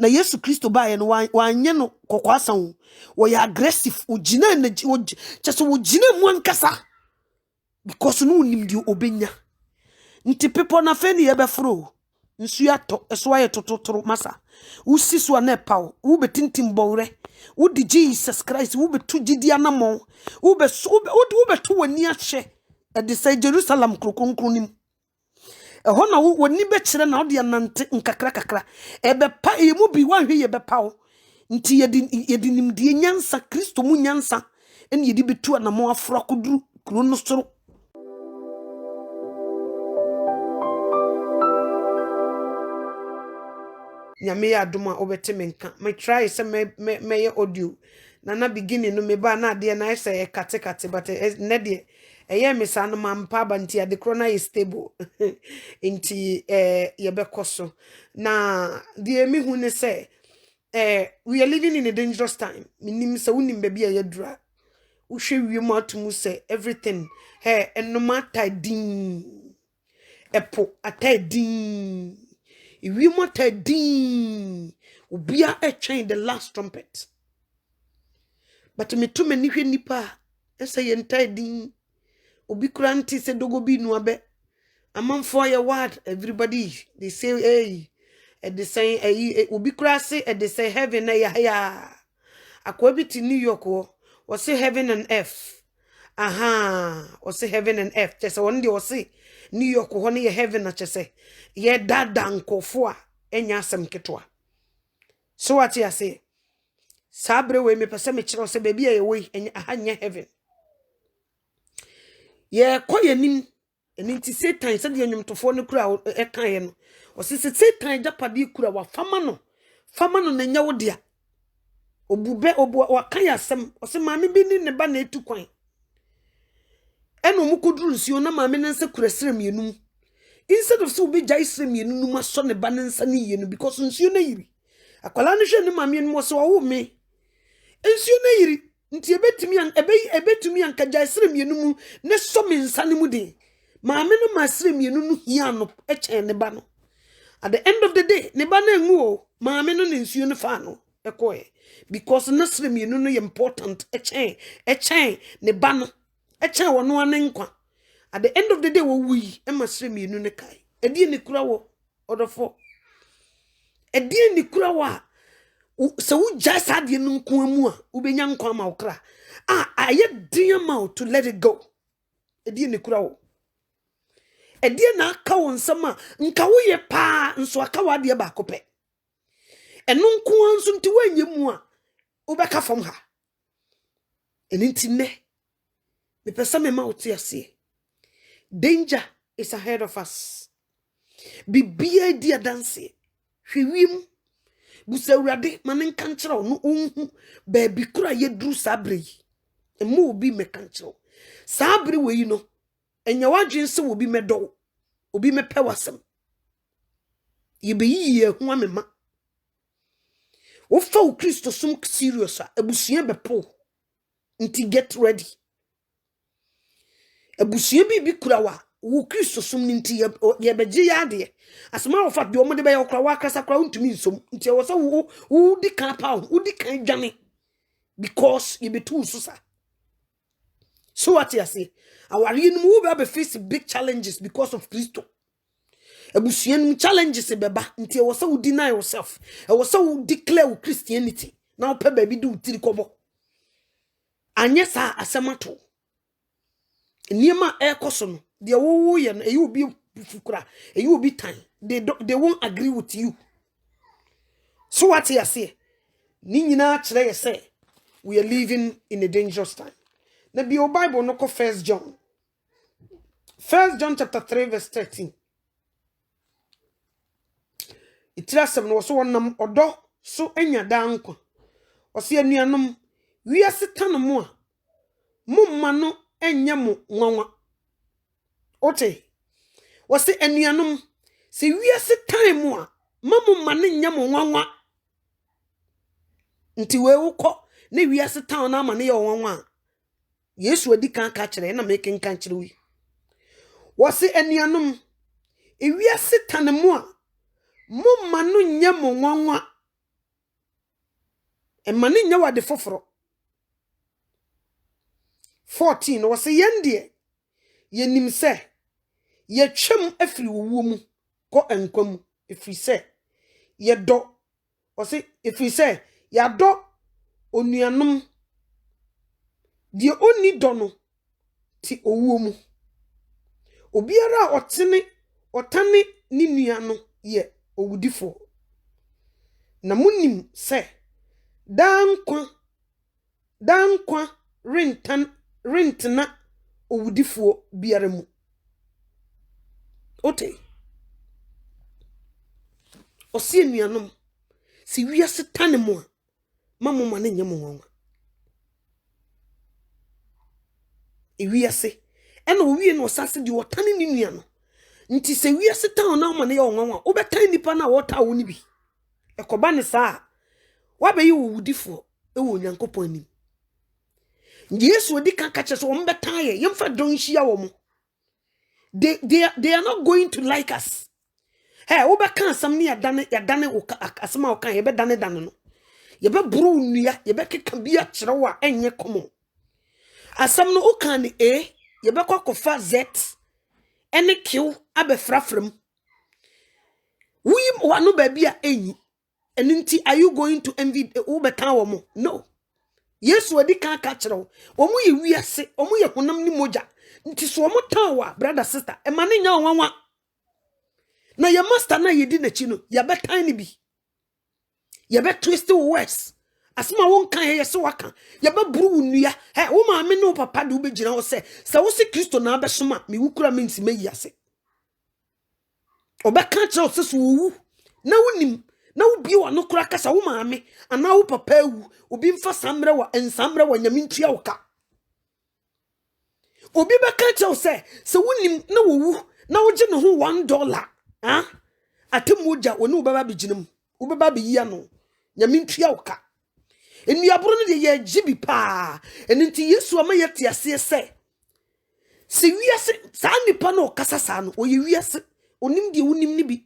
na Yesu Kristo bae no wanye no kokwasa wo wo ya aggressive ugina na cheso ugina mu ankasa because no unim di obenya nti people na fe ne ye befro nsu ato eso aye tototoro masa usi so na pawo wo betintim bowre wo di Jesus Christ wo betu gidi anamo wo betu wani ahye e de say Jerusalem kronkronim eho na woni be kire na ode nante nkakra kakra ebe pa emu bi wanhwe ye be pawo nti yedi nimdie nyansa Kristo mu nyansa ene yedi betu anamo afro koduru kuro no soro nyame ya adoma obete menka me try se me audio na beginning no me ba na de na ese kate but ne de eye me sa no mampa ba nti ade krona is stable nti ye be koso na de me hu ne say we are living in a dangerous time minim se unim be bia ye dura wo hwe wiem atumu say everything no matter din epo atadin we want a din ubia etwen the last trumpet but me too many hwe nipa ese ye ntai din obi kranti se dogo bi nu abe amanfo ya word everybody they say hey and they say obi krase and they say heaven na ya akwa bi ti New York wo say heaven and earth o say heaven and earth just one dey o say New York ho ne ye heaven na chese ye dada nkofo a enya asem ketwa so what you say sabre we me pese me kire o say baby e we anya heaven ye koyenim enti Satan said ye nwumtofo ne kura e kan ye no o say Satan japade kura wa fama no na nya wo dia obube wa kan ya asem o say maame bi ni ne ba na etu kwan eno mukudru nsuo na maame nense kurasire mienum instead of so be jai sire mienum aso ne ba nensa ne yenu because nsuo na yiri akwala no hwe ne maame no so wo me nsuo na yiri nti ebetumi an ka jai sire mienum ne so me nsa ne mu de maame no ma sire mienum hia no eche ne ba no at the end of the day ne ba na enwu o maame no ne nsuo ne fa no ekoe because na sire mienum no important eche ne ba no eche wono anenkwa at the end of the day wo wi e masre mienu ne kai edie ne kura wo odofo edie ne kura wa se wo just adie no nko amu a wo benya nkwa ma okra aye dia ma to let it go edie ne kura wo edie na aka wo nsama nka wo ye pa nso aka wa de ba kope eno nko anso nti wanyemu a wo beka fom ha eninti ne me pesa me mouth yase danger is ahead of us bibia dia dance hwewim busawurade manen kanchero no onhu ba bi kura yedru sabre emu obi me kanchero sabre we no enya wadwense obi medo obi mepe wasem yebeyi hu amema wo fa o Kristo sum serious abusua bepo nti get ready abusuye bi kura wo Kristo sum nti ye beje ya de asema wo fa de omo de be okra wa kasa kra untumi nsom nti wo so wo di kan pa wo di kan dwane because ye betu susa so what you say our you know we face big challenges because of Kristo abusuye num challenges beba nti wo so deny yourself wo so declare Christianity now pe ba bi du tiri kobo anye sa asemato niema ekoso no de wo ye no eyi obi fukura eyi obi tan they won't agree with you so what you say ni nyina kire ye say we are living in a dangerous time na bi o Bible no ko 1 John chapter 3 verse 13 itrasem no so wonam odo so anya danko o se anuanom wiase tanmo a mumma no enya mo nwanwa ote wo se anuanom se wiase time a mamumma no enya mo nwanwa nti we wukọ na wiase town na ama ne ye nwanwa Yesu adi kan ka kire na make kan kire wi wo se anuanom wiase tanmo a mumma no nya mo nwanwa Emani nya wade foforo. 14 was a yendie. Ye nim se. Ye twem afiri wo mu. Ko enkwam. Ifri se. Ye do. Was it ifri se. Ya do. Onuanom. Die oni do no. Ti owo mu. Obiara otane ni nua no ye owudifo. Na munim se dankwa rentna owudifo biara mu. Ote. Osie nuanom si wiase tane mo a mamoma ne nyem wonwa. E wiase ena owie no sase di wotane ni nua no. Nti se wiase tan na ma ne ye wonwa obetan nipa na wota wo ni bi. Ekoba ne saa wabeyi owudifo ewo Nyankopon anim. Yesu odi kan ka cheso wo betan ye yemfa don hia wo mo. They are not going to like us. Hey, oba kan sam ni ya dane asema o kan ye be dane no. Ye be buru nua, ye be keka bia kire wo a enye komo. Asam no o kan ni ye be kofa z ene q abefrafrem. Wi wanu ba bia enyi. Eninti are you going to envy oba kan wo mo? No. Yesu odi kan ka kire wo. Omo ye wiase, omo ye honam ni moja. Nti so omo tan wa brother sister, e mane nya wanwa. Na your master na yedi na chi no, ya betan ni bi. Ya be twist words. Asma won kan ye so waka. Ya be buru nua. He wo ma me no papa de wo be gina wo se wo se Kristo na be soma me wukura me nti meyi ase. Obeka che wo se so wu. Na wonim na wo bi wa no kura kasa wo ma me ana wo papa wu. Obi mfa samre wa ensamre wa nyame ntua wo ka. Obi beka che wo se wonim na wo wu na wo je no ho $1. Atemoja woni wo baba beginam wo baba be yia no nyame ntua wo ka enuabro no de ye gibi pa enti Yesu ama yete ase se wiase sa nipa no kasa sa no oye wiase onim de wonim ni bi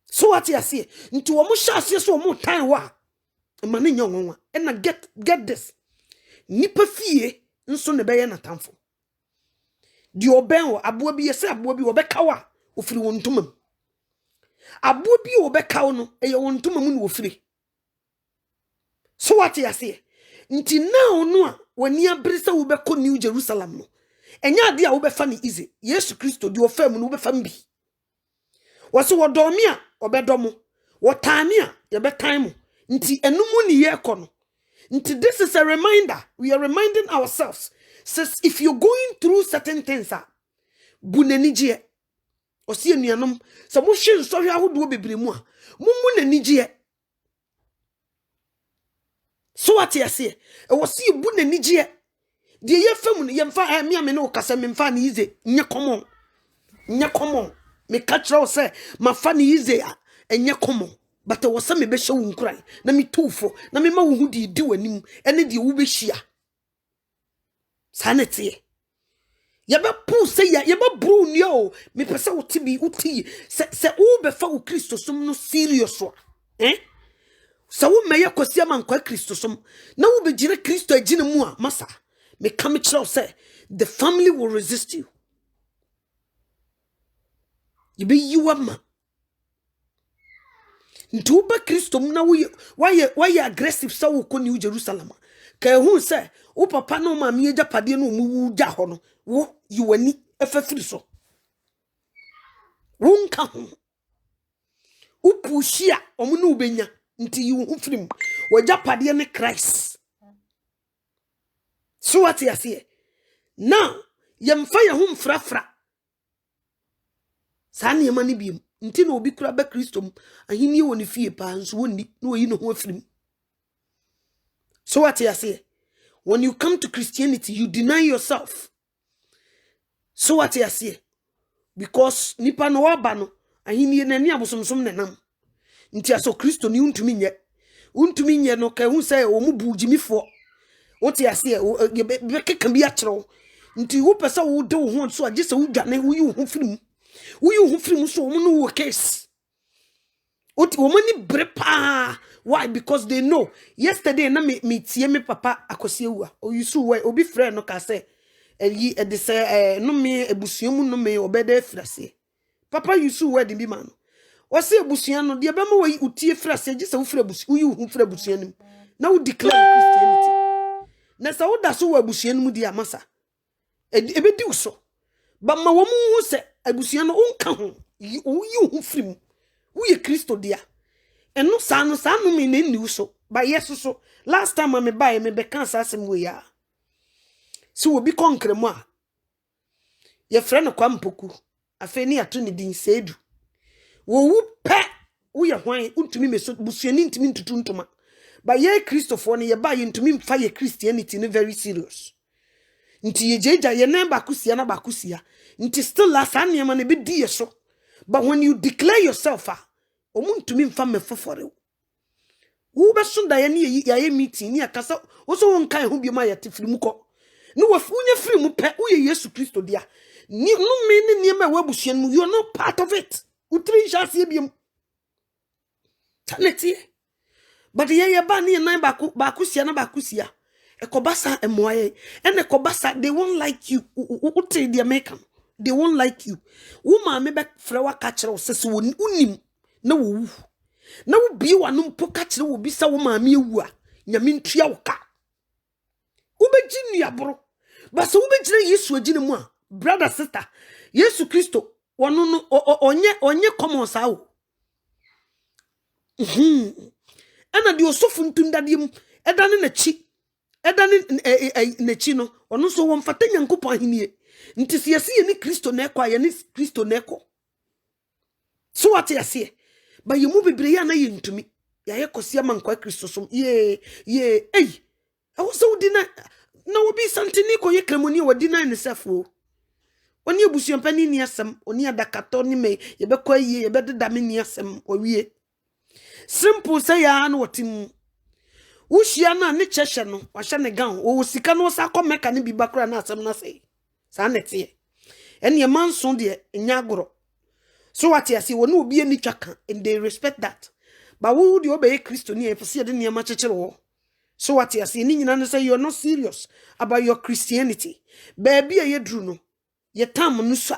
so what ase nti wo mo hya ase so wo mo tan wa ma ne nya wonwa na get this nipa fie nso ne be ye natamfo di oben wo aboa bi ye se aboa bi wo be kawa ofiri wontumam abo bi obeka no eye wontumam no ofiri so what you say nti now no a wani abrisa wo beko New Jerusalem no enya ade a wo befa ni easy Yesu Kristo di ofam no wo befa mbi wo so wodomi a obedomo wo tani a ye betan mo nti enumu ni ye ko no nti this is a reminder we are reminding ourselves says if you're going through certain things bunanije osie nuanom se mo hwe nsohwe ahodo bebre mu a mummu nanije so what you say e wo sie bu nanije de ye fam no ye mfa me ame no kasa me mfa ne ize nye common me catch raw say ma fa ne ize enye common but wo se me be hye wo nkuran na me tufo na me ma wo hu di wanim ene de wo be hia sanete yaba pu se yaba bru nyo me pese wo tibi uti se wo be fa wo Kristo som no serious so se wo meye kosia man kwa Kristo som na wo be gire Kristo agina mu a masa me come kire say the family will resist you be you ama ntu ba Kristo mu na why aggressive so wo ko New Jerusalem ka hu se wo papa no ma me agapade no mu wu ja ho no wo yiwani efafiri so wonka ho upushia omu no benya nti yi wo firim wajapade ne Christ so what you say now yemfa ye ho mfrafra sa ne ma ne biem nti na obi kura ba Kristo ahini wo ne fie pa nso woni na oyi no ho afirim so what you say when you come to Christianity you deny yourself. So what you say? Because nipa no waba no ahini na ni abosomsom nenam. Nti aso Kristo ni untumi nye no ka hu say o mu bugimifo. What you say be keka bi akero. Nti wo pesa wo de wo ho so agese wo dwane wo yi wo ho firim. Wo yi wo ho firim so wo no wo case. Oti wo mani bre pa Why? Because they know. Yesterday, na me tie me papa akosiewa. O yusu we obi frɛ no ka say e de say no me ebusuamu no me obede frase. Papa yusu we de bi man. O say ebusua no de be ma we utie frase gye say wo fra busu uyi wo fra busua nim. Na wo declare Christianity. Na sa wo da so wo abusua nim di amasa. Ebe di so. Ba ma wo mu hu se abusua no unka ho. Wo yi hu frim. Wo ye Kristo dia. Eno sa no me na ni so. Ba yes so. Last time me buy me be kan asem we ya. So obi konkremu a. Ye frɛ no kwampoku. Afa ni ato ne din sedu. Wo wu pe wo ye hwan untumi meso busuani ntumi ntutu ntoma. Ba ye Christopher no ye ba ye ntumi mfa ye Christianity no very serious. Nti ye jeja ye na bakusia na bakusia. Nti still last anema na be di ye so. But when you declare yourself omuntumi mfa mefofore wo be so da ye ne ye meeting ni akasa wo so won kan ho bi ma ye tefiri mu ko no wafunye firi mu pe wo ye Yesu Kristo dia ni no me ni niam a wabusuan mu you are not part of it utri chance biem taneti but ye ba ni nan bakusia na bakusia ekobasa emoye and ekobasa they won't like you utri the American they won't like you wo ma me be frewa ka kire wo sese wonim na wo na wo bi wa no mpo ka kire wo bi sa wo maame ewu a nyame ntua wo ka wo be gini aboro ba so wo be gire Yesu agine mu a brother sister Yesu Kristo wono no onye common sa wo ana di osofu ntundade mu edane na chi edane na chi no ono so wo mfata nyankopon ahenie nti se yesi ni Kristo na ekwa ye ni Kristo na ekọ so what you say ba ye mu bebre ya na ye ntumi ya ye kosia mankwa Kristo som ye awo so di na obi santini ko ye kremoni wodi na ne sefo oni ebusuampani ni asem oni adakato ni me ye be kwa ye be deda me ni asem owie simple say ya na wotim wuhia na ne cheshe no wahye ne gan wo sika no sa ko meka ne biba kra na asem na say sa nete ene manso de nyagoro so what you see wonu obi ani twaka and they respect that but wo de obey Kristo ni efese de niam chechere wo so what you see ni nyina no say you are not serious about your Christianity baby ye dru no ye tam no so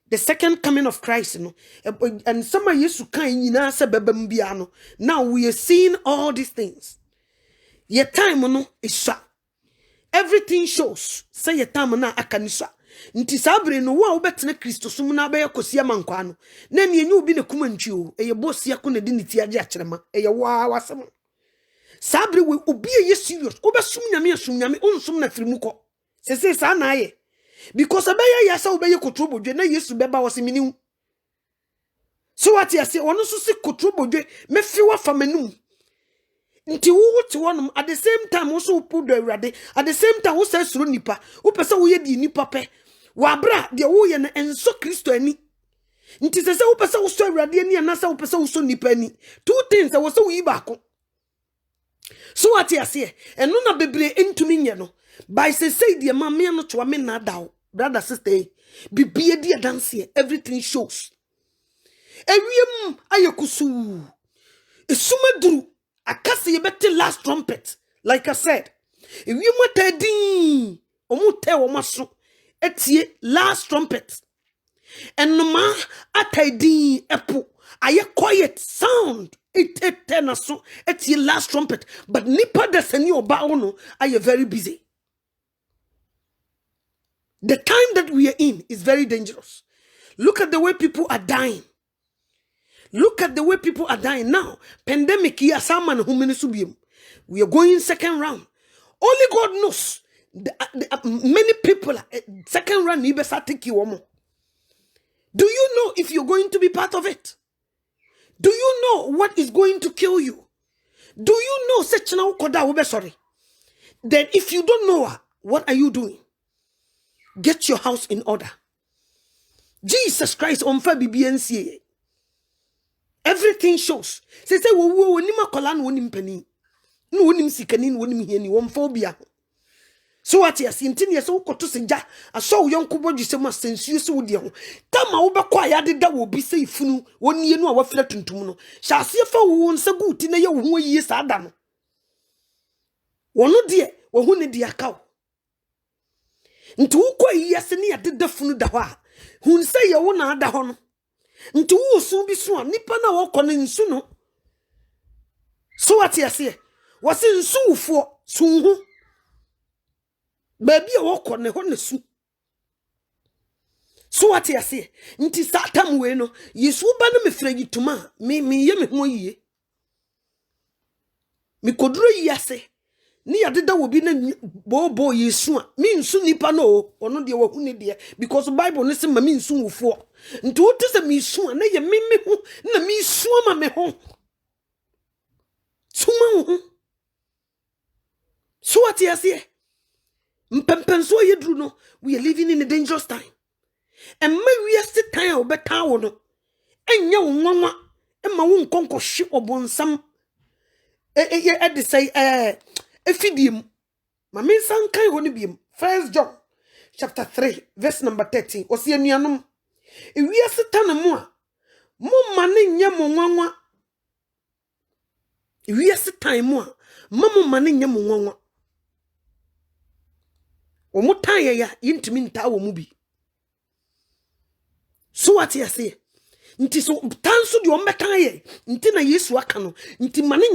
the second coming of Christ no and some of Yesu kan nyina se bebam bia no now we are seeing all these things ye time no is so everything shows say ye time na akanisa nti sabre no wo betene Kristo sum na be yakosia mankwa no na ne enyu bi ne kuma ntwi o eye bosia ko na di ne ti age akyerema eye wa wasem sabre we obi ye serious obesum nyame onsum na firimu ko sese sa na aye because abeye ya sa obeye kotrobodwe na Yesu beba wasemini so what you say ono so se kotrobodwe mefi wa famanum nti wo ti wonum at the same time wo so pudo awurade at the same time wo say suro nipa wo pese wo ye di nipa pe wa bra de wo ye na enso Kristo ani nti se wo pese wo so awurade ani na se wo pese wo so nipa ani two things wo se wo yi ba ko so what you say eno na bebre entumi nye no by say de Maame Anokyeaa me na dawo brother sister bibie di dance everything shows ewiem ayekusu esumaduru akase yebete last trumpet like I said ewiem atadin omute womaso etie last trumpet enoma atadin epo aye quiet sound it tenaso etie last trumpet but nipa desani oba ono aye very busy. The time that we are in is very dangerous. Look at the way people are dying. Look at the way people are dying now. Pandemic here, we are going second round. Only God knows. Many people second round. Do you know if you're going to be part of it? Do you know what is going to kill you? Do you know such now? Sorry. Then if you don't know what are you doing? Get your house in order. Jesus Christ on BBNC. Everything shows. Say wo ni makola no ni mpani. No ni msikani no ni hiani wo phobia. So what yes intini yes wo koto seja aso wo yonko bodwu se ma sensuo se wo de ho tama wo bekwa ya de da wo bi se ifunu wonie no a wafira tuntum no hyase fa wo nsa guti na ye wo ho yie sa da no wono de wo hu ne de akaw nti wo kwa yese ne ya de da funu da ho a hun se ye wo na ada ho no nti wo su bi so a nipa na wo kɔ ne nsu no so what yes ye wo se nsu ufo su hu baby a woko ne ho ne su so what you say nti satam we no yesu ba na me fragi tuma me ye me ho yie me koduro yi ase ni yadeda wo bi na bobo yesu a me nsu nipa no ono de wo hu ne de because bible ne se ma me nsu wofo nti wo tese me nsu na ye me ho na me nsu ma me ho suma ho so what you say mpempenso yedru no we are living in a dangerous time and we are sit time obeta wo no enya wo nwanwa ma wo nkonko hwe obonsam de say efidiem ma mensan kan ho ne biem 1 John chapter 3 verse number 13 osi anuanom we are sit time mo a mo ma ne nya mo nwanwa we are sit time mo a mo ma ne nya mo nwanwa omutan ya yintimi nta wo mu bi so what you say nti so tanso de ombetan ye nti na Yesu aka no nti mane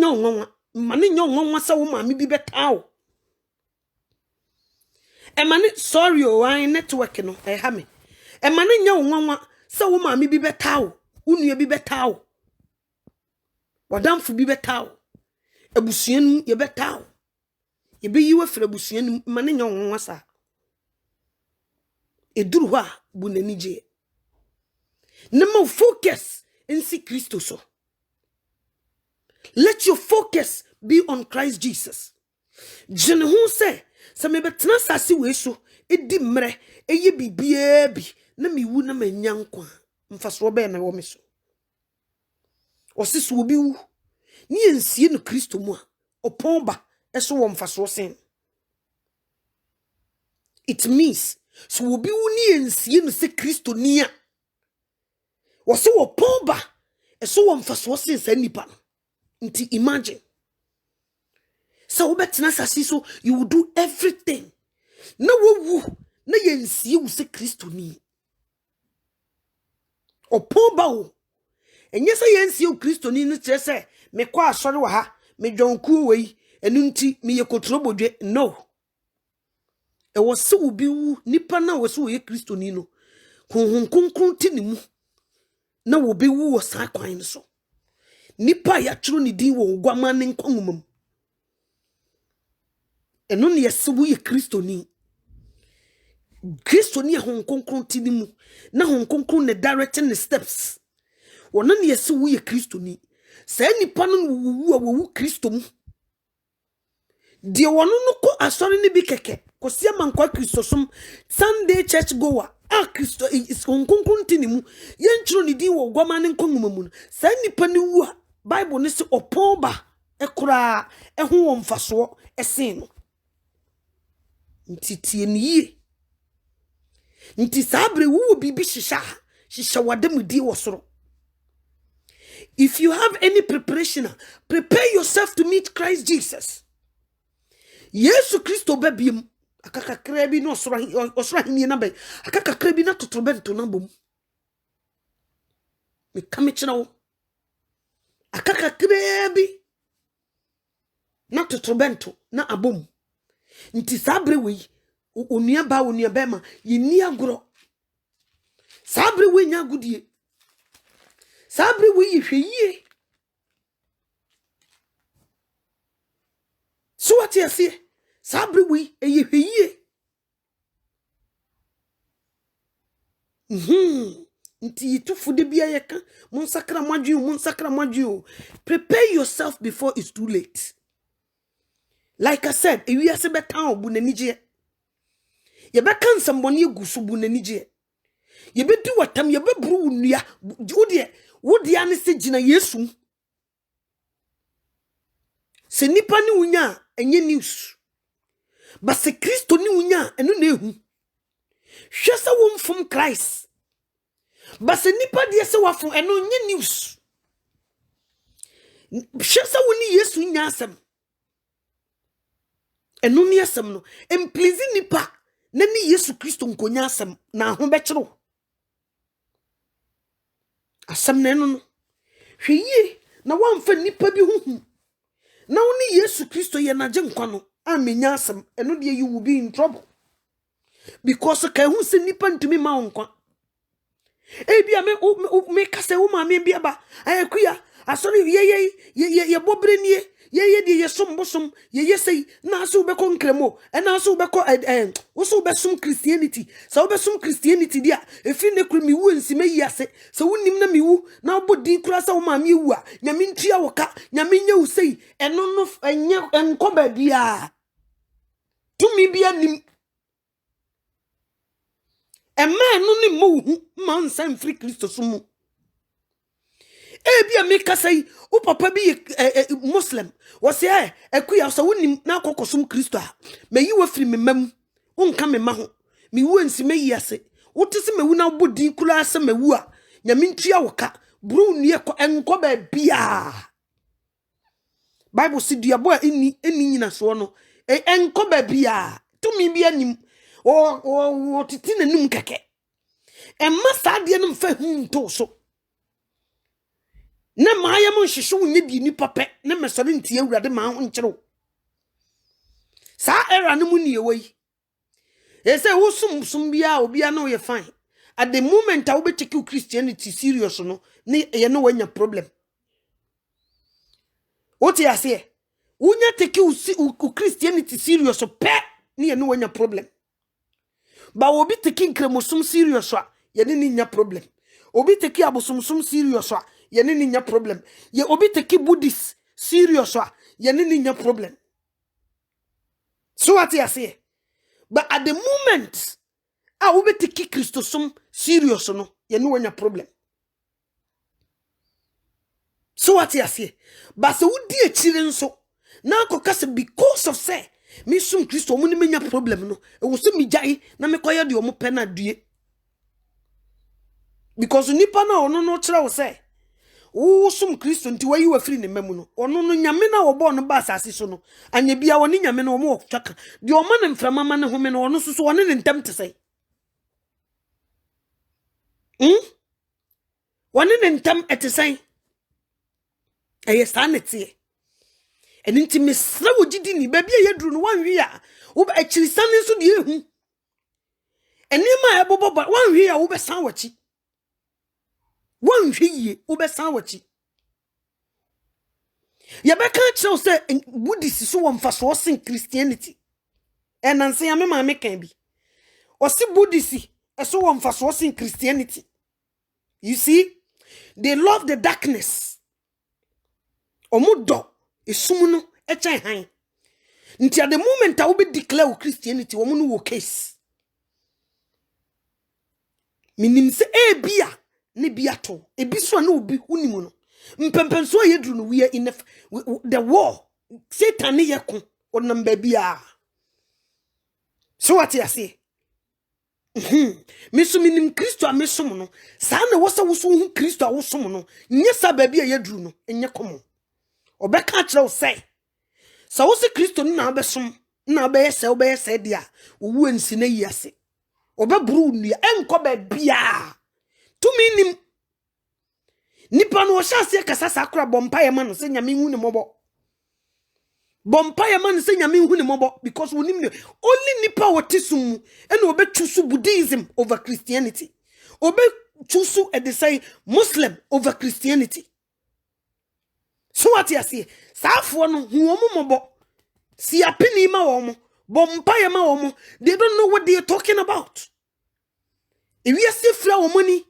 nya onwanwa sa wo maame bi betawo e mane sorry o wan network no e ha me e mane nya onwanwa sa wo maame bi betawo unua bi betawo wadamfo bi betawo abusuanu ye betawo ye be yiwe fra abusuanu mane nya onwanwa sa eduru ho a bu nanije Nemo focus in see Christo so. Let your focus be on Christ Jesus. Jene hu se me betena sase we so edi mre eye bibia bi na me wu na manya nkwa mfaso be na wo me so. Osiso obi wu ni ensie no Christo mu a opon ba eso wo mfaso sen. It means so obi wu ni ensie no se Christo ni a wose wo pomba eso wo mfaso sen nipa nti imagine so we betena sase so you will do everything na wo na yensie wo se Kristo ni o pomba wo enye se yensie wo Kristo ni no kire se me kwa asori wa ha me dwonku wei enu nti me yekotro bodwe no e wose wo bi wu nipa na wose wo ye Kristo ni no kunkunkun ti ni mu na wo be wu sa kwan so nipa ya tru ni din wo gwama ne nkonwum eno ne yesu ye Kristo ni honkonkron ti ni mu na honkonkron ne directing the steps wona ne yesu ye Kristo ni sa nipa no wu Kristo mu de wono no ko asori ne bi keke ko sia mankwa Kristo som Sunday church goer Kristo is honkonkron ti ni mu ye ntru ni din wo gwama ne nkonwum mu sa nipa ni wu a Bible ne se opon ba ekura ehu wo mfaso esen no ntitie ni nti sabre wu bibi shisha wadam di wo soro. If you have any preparation, prepare yourself to meet Christ Jesus. Yesu Kristo bebiem akaka krebi no osra hini na be akaka krebi na totrobento na bom me kamechina wo akaka krebi na totrobento na abom nti sabre we onua ba ma yini agoro sabre we nya gudie sabre we yehweye so what you see sabre we yehweye nti tufu de bia yeka monsakra mwadwu prepare yourself before it's too late. Like I said, if you are a better bu nanije ye be kan samboni egusu bu nanije ye be di watam ye be buru nua wode ane se Gyina Yesu se nipa ni unya enye news But se Christo ni unya eno na ehu. Hwe se wo mfom Christ. But se nipa de se wafo eno nye news. Hwe se wo ni Yesu nya asem. Eno ni asem no, please nipa na ni Yesu Christo nkonya asem na ho be kiro. Asem na eno no. Hwe yi na wamfa nipa bi huhu. Na woni Yesu Christo ye na je nkwa no, amenya asem eno de you will be in trouble. Because ka hu se nipa ntumi ma nkwa. Bia me kase wo maame bia ba ayakuya asori ye bobre nie ye de ye sombosom ye sei na so be ko nkremo na so be ko wo so be sum Christianity so be sum Christianity dia efi ne kru mi wu nsime yiase so wonim na mi wu na obodi kura sa wo maame wu a nyame ntua wo ka nyame nya wo sei eno no enye enkoba bia tumi bia nim man no ni mo man san free Christo sumu. Bia me kasai o papa bi Muslim was say ekuya so wonim na akokosum Christo a me yi wa free me mam wonka me ma ho me wu ansi me yiase wote se me wu na bodi kula ase me wu a nyame ntua wo ka bru nue ko enko ba bia Bible si dua bo a eni nyina so no enko ba bia to mi bia nim o titi na num keke emma saade no mfa hunto so na maaya mo hwehwe nya di ni pape na mesore ntie awurade ma ho nkyero sa era no mu nie wei say wo sum bia obia na ye fine at the moment I will take you Christianity serious no ne ye no wanya problem what you say unya take you Christianity serious pe ne ye no wanya problem ba obi take kremosum serious a ye ne nya problem obi take abosumsum serious a ye ne nya problem ye obi take Buddhist serious a ye ne nya problem so what you say but at the moment I will be take Christosum serious no ye no wanya problem so what you say but so wudi achire nso na akokase because of say me sum Christo mo ni menya problem no e wo se mi jai na me koye de o mo pe na due because nipa na ono no kire wo say wo sum Christo nti wayi wa free ne mamu no ono no nyame na wo bo no ba asase so no anya bia woni nyame na wo mo twaka de o ma ne mframa ma ne home no ono so woni ne ntam te say woni ne ntam ete say sanity and inti mesra wo gidi ni ba bia yedru no wanwe a wo ba achirisane so de ehu enima e bobo ba wanwe a wo be san wachi wanwe ye wo be san wachi ya be kan kire say Buddhist so wo mfa so sin Christianity enanse ya me ma me kan bi o si Buddhist e so wo mfa so sin Christianity you see they love the darkness omudo esum no echen han nti at the moment I will be declare Christianity wo no wo case minim se bia ne bia to ebi so na obi hunimu no mpempenso yedru no we are in the war Satan ne yeko onam ba bia so what you say meso minim Christo amesom no sa na wo se wo so hu Christo awosom no nye sa ba bia yedru no enye komo obeka kire wo say so wo se Christo na abesom na be yese dia wo ansi na yiase obeburu nua enko ba bia to minim nipa no hyase kasasa akra bompa ye man se nyame hu ne mobo bompa ye man se nyame hu ne mobo because wonim ne only nipa wotisum ena obetusu Buddhism over Christianity obetusu e dey say Muslim over Christianity so what you say safo no hu omo mobo si apini ma wo mo bompa ye ma wo mo they don't know what they are talking about if you see fra wo money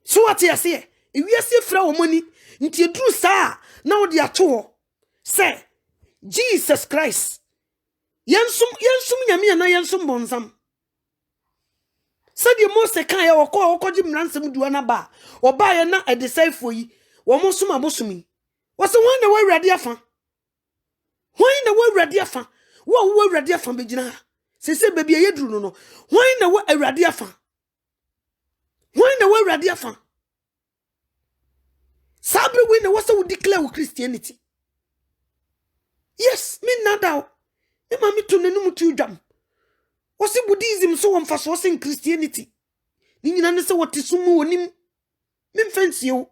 so what you say if you see fra wo money nti edru sa na wo de ato say Jesus Christ yensum nyame na yensum bonsam said the most kan ya okoji mransem duwa na ba oba ye na edisefo yi wo mosum abosumi wo se won na wa awrade afa wo awurade afa begina se baby ye duru no hwan na wo awurade afa hwan na wo awurade afa sabre we na wo se wo declare wo Christianity. Yes, me nada me ma me to nanum tu dwam wo se Buddhism so wo mfa so se Christianity ni nyina ne se wo te sumu onim me mfansie wo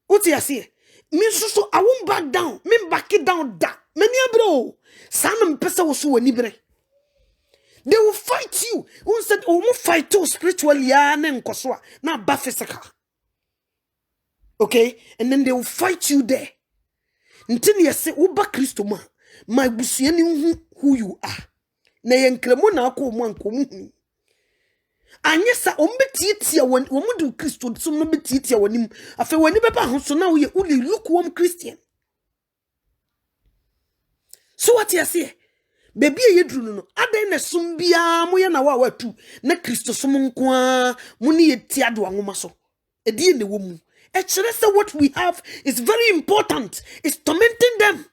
oti ase me so I won't back down me back it down da many bro sanam pesa wo so wani bre. They will fight you. Who said, oh, we fight you spiritually, na ba physical. Okay? And then they will fight you there. Until you say, Uba Christo ma, my busiani who you are. Na yenkremo na ako mwanko muhu. Anyesa, ombetitia wamudu Christo, so no betitia wanim. Afe wani beba honso na uye uli lukewarm Christian. So what you say? Baby ye dru no ade na sum bia mo ye na wa watu na Kristo sum nko a mo ne ye ti ado anwoma so edi ne wo mu e kire say what we have is very important. It's tormenting them,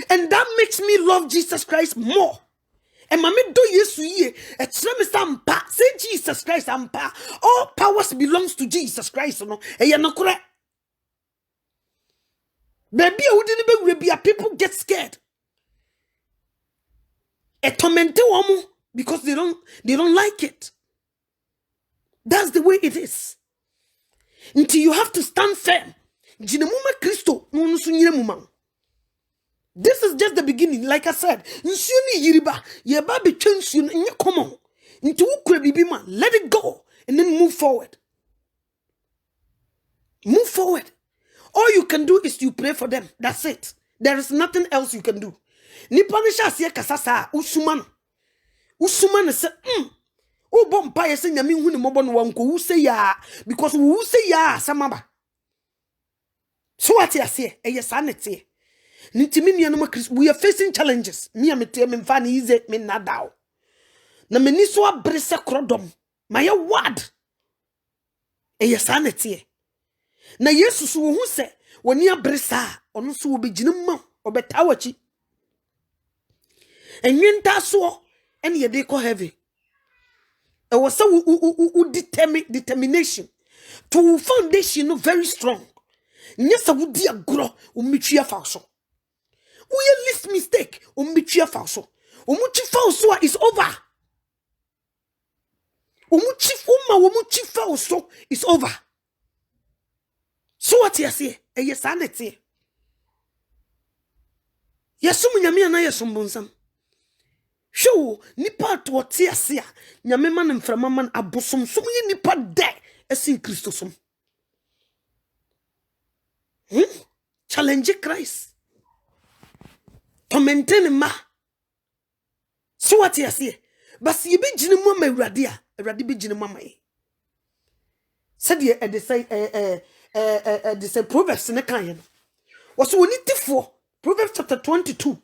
and that makes me love Jesus Christ more. And mama do yesu ye e kire me sampa say Jesus Christ ampa all powers belongs to Jesus Christ no e ye no kore. Baby e wudi ne be bia people get scared. A tormented woman because they don't like it. That's the way it is. Until you have to stand firm. Gyina Kristo no so nyire muma. This is just the beginning. Like I said, nsuo ni yiriba ye ba betwa nsuo nye common. Until ukura bibi ma, let it go and then move forward. Move forward. All you can do is you pray for them. That's it. There is nothing else you can do. Nipa ne sha se kasasa usuma se o bompa ye se nyame hu ne mobo no wanko wu se ya because wu se ya samaba so what you say e yes anete ntimi nua no Chris we are facing challenges me amete me mfa ne ize me nadao na meni so abre se krodom my word e yes anete na Jesus wo hu se woni abre sa ono so wo begina ma obetawachi and you so and ye dey call heavy. It was so determination to foundation very strong. Yes, I would dear grow umichia falso. We least mistake umichia falso. Umuchi falso is over. Umuchi falso is over. So what you say? Yes, sanity. Yes, sumu na yesumbonsam. Show nipa to tiasia nyame man mframa man abosom som ye nipa de esin Kristo som. Challenge Christ to maintain ma so what you say but ye be gine mu ma awurade a awurade be gine mu ma ye said ye e de say Proverbs ne kan ye no was woni tifo Proverbs chapter 22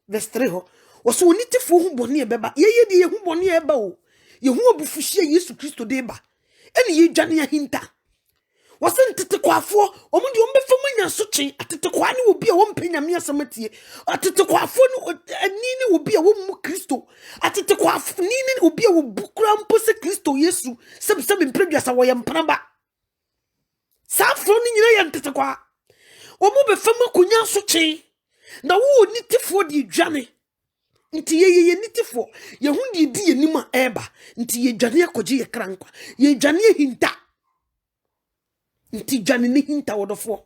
verse 3 was woni tifo hu boni e beba ye de ye hu boni e ba o ye hu obufuhie Yesu Kristo de ba ene ye dwane ahinta wasn't tetekwafo omude ombefa manya so twen atetekwa ne obi a wompenya me asamatie atetekwafo no ani ne obi a wommu Kristo atetekwafo ni ne obi a wobukura mpose Kristo Yesu sebsebe mpredwasa wo yempana ba safro ni nyina ya tetekwa omu befa makonya so twen na wo ni tifo de dwane nti ye nitifo ye hu de di enima eba nti ye dwane akoje ye krankwa ye dwane hinta nti dwane ne hinta wodofo.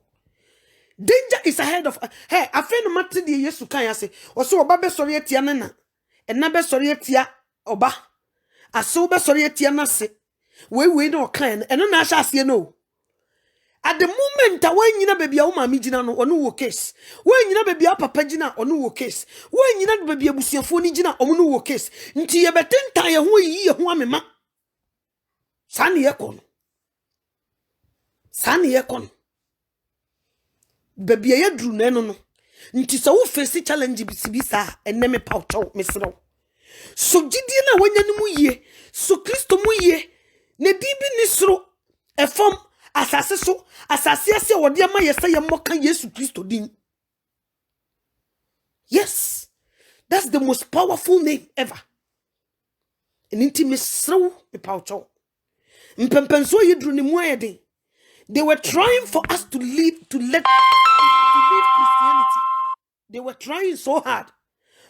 Danger is ahead of hey afeno mate de Yesu kan ase oso oba be sori atia na ena be sori atia oba aso be sori atia na se we no kan eno na asha ase no. At the moment when you know baby a woman gina no onu wo case when you know baby a papa gina onu wo case when you know baby abusiafo ni gina onu wo case nti ye betentan ye ho yi ye ho amema sane ye kon baby ye dru na no nti so wo face challenge bisibisa eneme paucho mesro so gidi na wanya no mu ye so Kristo mu ye ne dibi ni sro efom asase so asase wode ama yesa ye moka Yesu Kristo din. Yes, That's the most powerful name ever. An intimate soul, a poucho. Mpempenso yidru ni muayede. They were trying for us to leave Christianity. They were trying so hard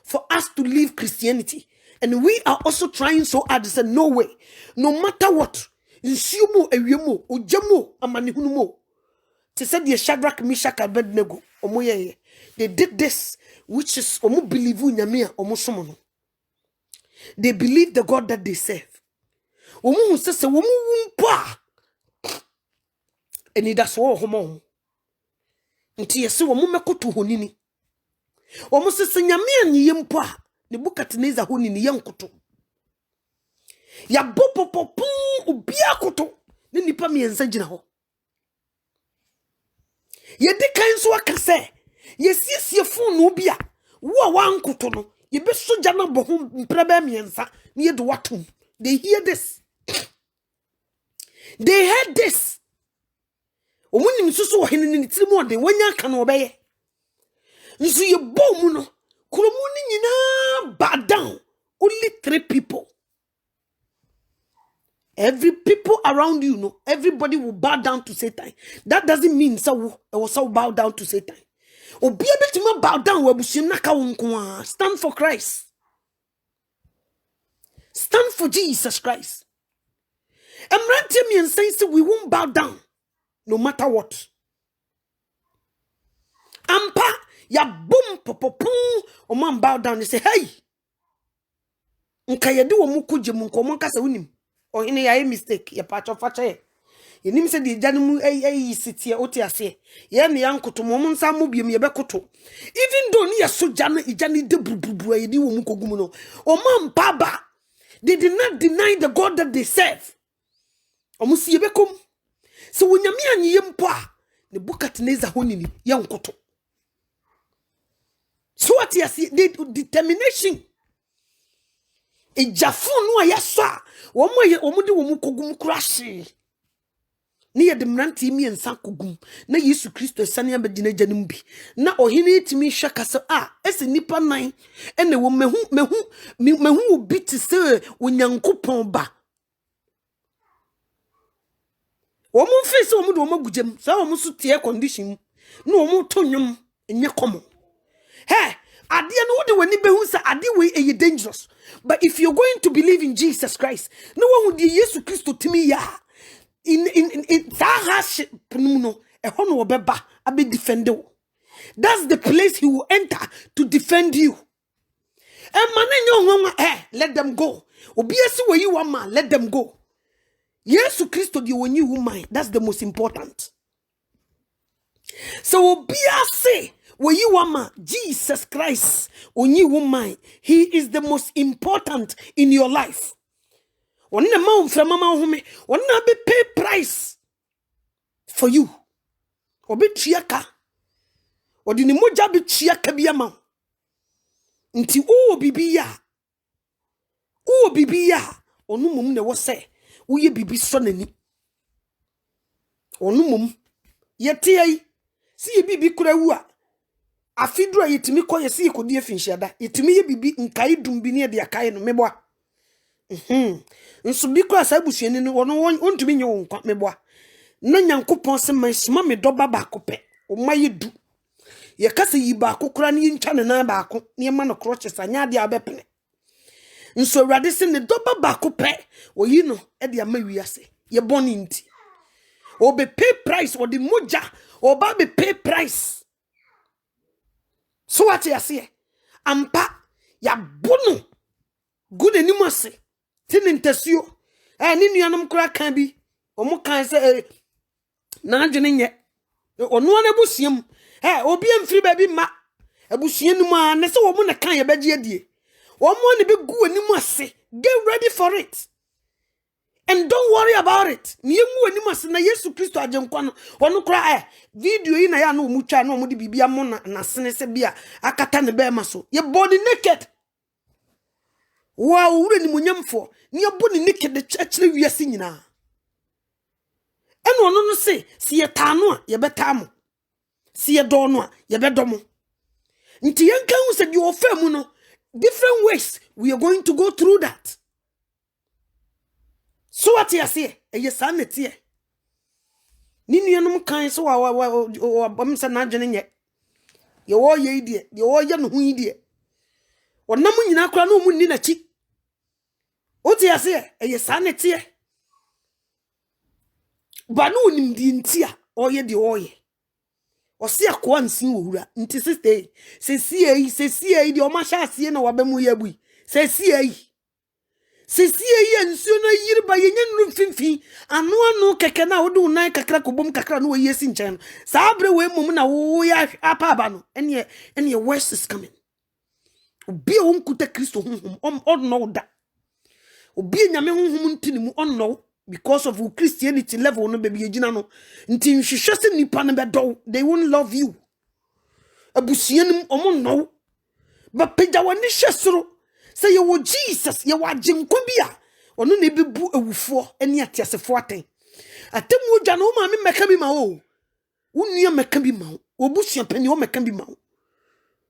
for us to leave Christianity. And we are also trying so hard to say, no way. No matter what. Nsiumo ewiemo, ojamo amanihunumo. They said the Shadrach, Meshach, and Abednego. They did this, which is omo believe nyame omo somo. They believe the God that they serve. Omo says omo wumpa. And that's all homo. Nti yesi omo mekoto honini. Omo says nyame anyi yempa. Nebukadnezar honini yankoto. Ya popopopu ubia koto. Ne nipa miensa gina ho. Ye de kan so aka se ye siesie fon no bia wo wankoto no ye be so jana boho mpreba miensa ne ye de watum. They hear this. They heard this. Omunim susu wo hene ni tirimo de wanya ka no obeye. Nso ye bom no kromu ni nyina bad down. Only 3 people. Every people around you know, everybody will bow down to Satan. That doesn't mean so bow down to Satan. Obi abetima bow down webusim naka wonko. Stand for Christ. Stand for Jesus Christ. Emrante me and say we won't bow down no matter what. Ampa ya boom popopu o man bow down and say hey. Nka yede wo mu kuje mu nko mo nka se wonim. Or in a mistake, ya patch of fache. You nim said the Janimu city otiase. Yan yanko to momon samubium yabekoto. Even though near so Jani de bubu, I do mukogumuno. O mam baba, they did not deny the God that they serve. Almost yebekum. So when Yamian yempa, the Nebukadnezar honini, yankoto. So what you see, the determination. E jafun no ayasa omo de womu kogum krashi ne ye de mranti mi ensa kogum na Yesu Kristo sane abegina gyanim bi na ohene timi hwaka se ese nipa nan ene wo mehu obi ti se onyankopon ba womu face womu de womu gugem sa womu so tie condition na womu to nwom enye komo he ade no wo de wani behu sa ade we e dangerous. But if you're going to believe in Jesus Christ, no one would Jesus Christ to me ya in that no a hono beba abe defend you. That's the place he will enter to defend you. And man, let them go. Obiasi where you are man, let them go. Jesus Christ the when you woman, that's the most important. So obiasi where you are Jesus Christ, when you woman, he is the most important in your life. One the man from mama home, one na be pay price for you. Obi chiaka. Odi ni moja be chiaka biyama. Nti o bibiya. O bibiya. Onu mum ne wo se. Wo ye bibi so nani. Onu mum. Yete ai. Si ye bibi kura wu a. Afidro yetimi koye si ekodi afinhyada yetimi ye bibi nkai dumbi ne de akai no meboa nso bi kura sa busuani no wono wontumi nye wo nkwa meboa na nyankopon se man soma me doba ba kope o mayedu ye kase yi ba kokora ne ntwa ne na ba ko ne ma no crotches anya de abepene nso awrade se ne doba ba kope oyi no e de ama wiase ye boni nti o be pay price o de moja o ba be pay price. So what you say? Ampa ya bono good animase tin intesio ni nuanum kura kan bi omo kan se na adwene nye ono na busiam obi amfiri ba bi ma abusuan nu ma ne se wo mo na kan ye beje adie wo mo ne be gu animase. Get ready for it. And don't worry about it. Niemu animase na Yesu Kristo ajenkwa no ono kura video yi na ya no mu twa na omo de bibia mo na sene se bia akata ne be maso ye body naked. Wow, ure ni munyamfo ni ye body naked de chachire wiase nyina. Eno ono no se si ye tano a ye betamo. Si ye do no a ye bedomo. Nti yenka hu se di ofam no different ways we are going to go through that. So what you say? Yes, I net here. Nini anum kan so wa bam sa na dwene nye. Ye wo ye die, ye wo ye no hu die. Onam nyina kra no mu ni na chi. What you say? Yes, I net here. Ba no nim di ntia, oye di oye. Osi akwa nsin wo hura. Nti sister, se di o ma sha ase na wa ba mu ye bui. Se Sisi ye nsuo na yiriba ye nyenu mfimfi anu keke na wode unan kakra kobom kakra no ye si nchen sa abre we mum na wo ya apa aba no ene worst is coming. Obi o nkuta Kristo honhom on no da. Obi nyame honhom ntini mu on no because of Christianity level no baby yegina no nti nhwehwe se nipa no be do they won't love you. Abusianim omo no ba pegya woni hwesoro. Say you wo Jesus, you wa jimko bia. Ono na bebu awufo ene atiasefo aten. Atemu odwa no ma me meka bi ma o. Wunua meka bi ma o. Obusua pani o meka bi ma o.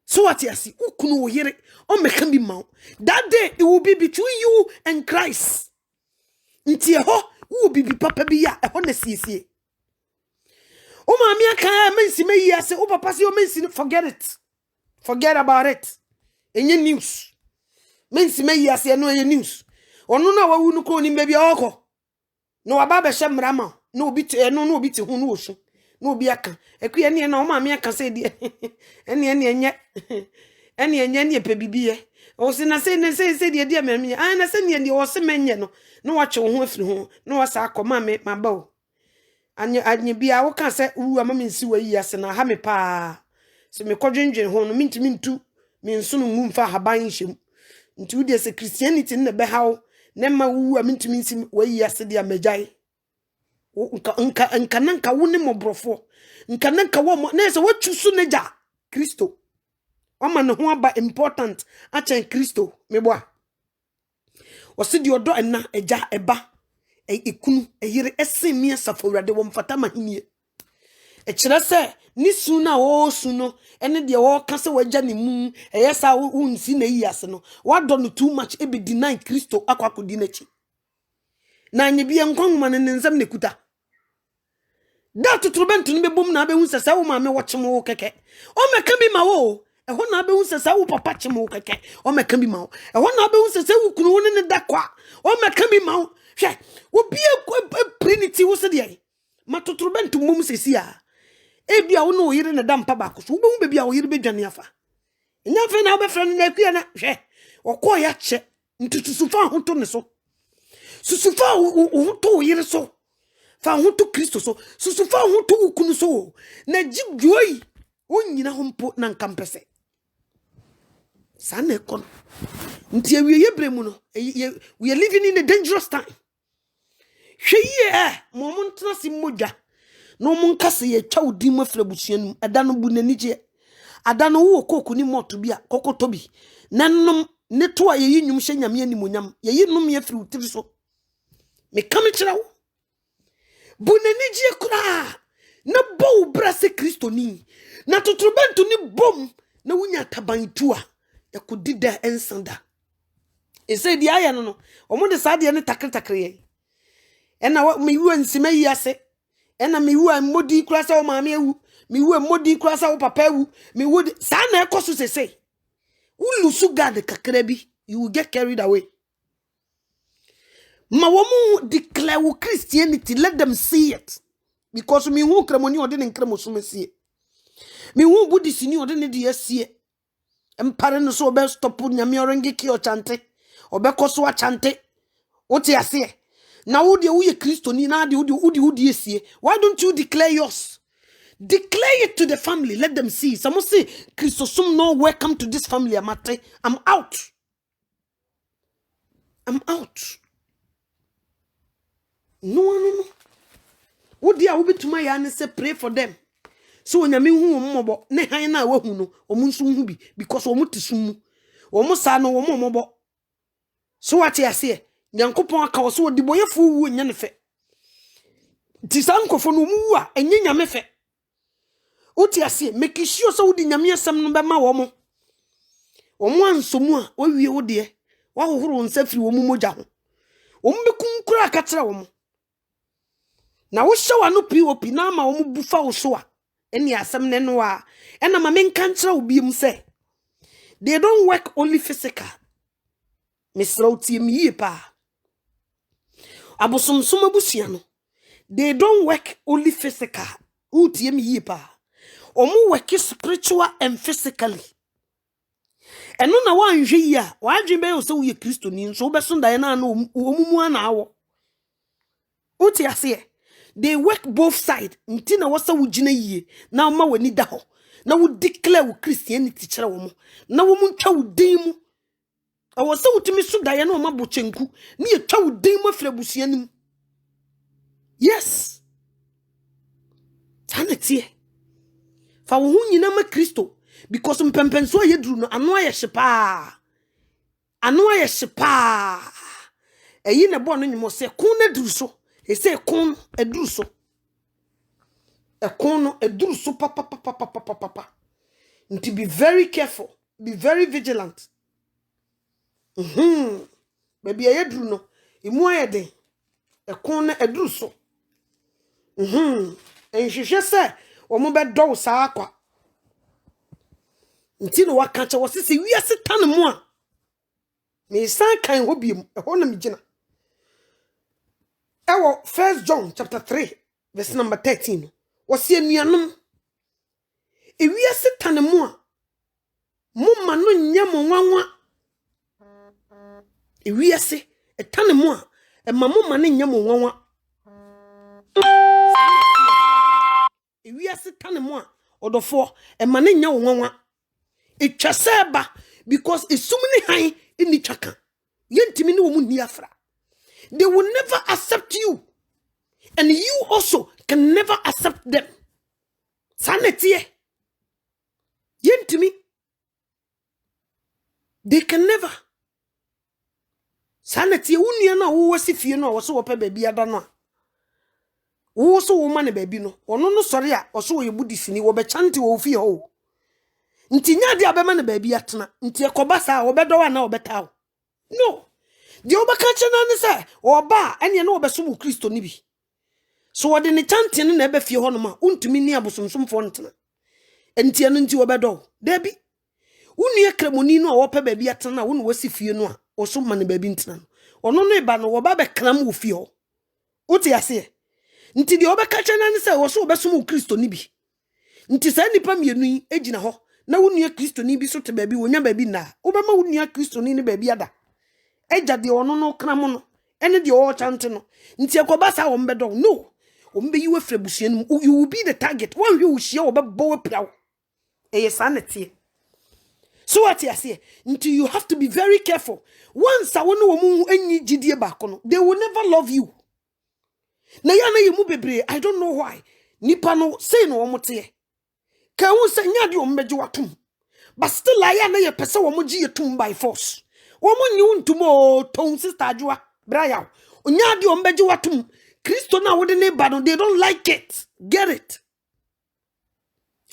So atiasi ukunu wo yere o meka bi ma o. That day it will be between you and Christ. Nti ho wo bibi papa bi ya ho na siesie. O ma me aka mensi me yi ase o papa se o mensi forget it. Forget about it. Enye news. Mensi me yase no ye news. Ono na wawu no ko ni bebi okọ. No wa ba be hye mrama. No obi te no obi te hu no osu. No obi aka. Ekuye ne na o ma me aka se de. Ene enye. Ene enye ne pe bibiye. O se na se de de me. Ah na se ne de o se menye no. No wa che ho afiri ho. No wa sa akọ ma me maba o. Anye bia wo ka se wu ama me nsi wa yase na ha me pa. Se me kodwenwen ho no minti mintu. Me nso no ngumfa haban hyem. Nti wo de se Christianity ne be hawo ne ma wu amintimi nsi wayi ase de amagyae nka wo ne mobrofo nka wo na se watwusu ne ja Kristo o ma ne ho aba important a chen Kristo meboa o se de odo na eja eba ekunu eyire esen mi asafowrade wo mfata mahinie e kire se ni su na wo su no ene de wo ka se wagya ne mu eyesa wo nsi na yi ase no wado no too much e be deny Kristo akwakodi na chi na anye bia nkonwoma ne nsam ne kuta da tuturubentu no be bom na be hu sesa wo ma me wo kyem wo keke o meka bi ma wo e ho na be hu sesa wo papa kyem wo keke o meka bi ma wo e ho na be hu sesa wo kunu wo ne da kwa o meka bi ma wo hwe wo bia trinity wo se de ma tuturubentu mum sesi a ebia wo no yire ne dampa ba ko so wo be bia wo yire bedwane afa nya fe na wo be frɛ na akua na hwe okọ ya che ntutusufa ho to ne so susufa ho to yire so fa ho to Kristo so susufa ho to ukunu so na jigwoi onyina ho mpo na nkampese sana ekon nti awie yebremu no we are living in a dangerous time hweye mo ntena si modwa no mun kase ye twa odi mafra busuanum ada no bu nanije ada no wo koku ni moto bia kokoto bi nanom ne to a ye nyum hye nyame animonyam ye yinum ye firi utiri so me kam kira wo bu nanije kura na bo brase Kristo ni na totrobentu ni bom na wunya tabantua yakodida ensanda ese di aya no omo de sade ne takretakre ye ena me wu ansima yi ase ena me wu amodi kura sa wo maame ewu me wu amodi kura sa wo papa ewu me wu sa na ekoso sese wu lusu God kakra bi you will get carried away ma wo mu declare wo Christianity let them see it because me wu kramoni ode ne nkramo so mesie me wu Buddhist ni ode ne de asie empare no so be stop nyame orange ki o chante obekoso a chante wote ase na wode wo Kristo ni na de wode esie why don't you declare yours? Declare it to the family, let them see. Some say Kristo sum no welcome to this family amate I'm out no wode a wo betuma ya ne say pray for them so onyame hu mmobo ne han na wahu no omunsu hu bi because omutisum omusa no mmobo so what you say Nyankopon aka wo so odiboyefo wu nya ne fe ti sankofo no mu a enye nyame fe uti ase make sure so wudi nyame asem no be ma wo mo omo ansomu a wawie wo de wa hohoro nsa firi wo mogya ho omo bekum kura akatra wo mo na wo hye wa no POP na ma wo bufa wo so a eni asem ne no a ena ma menka nkyra wo biem se they don't work only physical misro tie mi yie pa abosomsom abusua no they don't work only physical utie mi yie pa omo work spiritual and physically eno na wanhwe yi a wadwen be yo se wo ye Kristo ni nso be so ndae na omumu ana awo uti ase they work both side nti na wasa wo gina yie na ma wani da ho na wo declare wo Christianity kire wo mo na wo mu twa wo din mu awose wo timi so dae na o ma bochenku na ye twa wo din mu afra busua nim yes tanetie fa wo hu nyina ma Kristo because mpempenso ye duru no ano aye hyepa eyi ne bo no nyimo se kun na duru so e se kun eduru so e kun no eduru so papa nti be very careful, be very vigilant. Baby aye duru no imu aye den e kun na eduru so enhwehwe se wo mo be do sa akwa nti no waka che wo se wiase tane mu a me san kan ho biem e ho na me gina ewo 1 John chapter 3 verse number 13 wo se anuanom e wiase tane mu a mo ma no nya mo nwanwa e wiase e tane mu a e ma mo ma no nya mo nwanwa e wiase tane mu a odofo e ma no nya wo nwanwa Itchaseba because it's so many high in the chaka. Yentimi no woman niafra. They will never accept you. And you also can never accept them. Sanity. Yentimi. They can never. Sanity uniana who was if you know so open baby adana. Who so woman baby no. Or no sorry or so you budisini will be chanty will feel. Nti nya dia be ma na baby atena nti ekoba sa obedo wa na obetaw no di obaka chena ne se oba ene na obeso mu Kristo ni bi so wode ne chantin na ebe fie ho no ma untumi ni abosomsomfo ntena nti eno nti obedo da bi unu ekremoni no a wopa baby atena wo no wasi fie no a oso ma ne baby ntena ono no iba no woba be kram wo fie ho uti ase nti di obaka chena ne se wo so obeso mu Kristo ni bi nti sa nipa mienu yi ejina ho na wunua Kristo ni bi so te baby wonya baby na obema wunua Kristo ni baby ada eja de ono no kram no ene de o chante no nti ekoba sa wo mbedo no o mbe yiwe frabusua no you will be the target one hwe wo hia obebo wepra eye sanete so what you say nti you have to be very careful once I wonu wo mu anyi gidie ba ko no they will never love you na ya na yemu bebre I don't know why nipa no say no wo mote ka won se nya de o mbeje watum but still aya na ye pese wo mo gi yetum by force wo mo nyi untum o ton sister adwa braya nya de o mbeje watum Kristo na wo de ne ba no they don't like it get it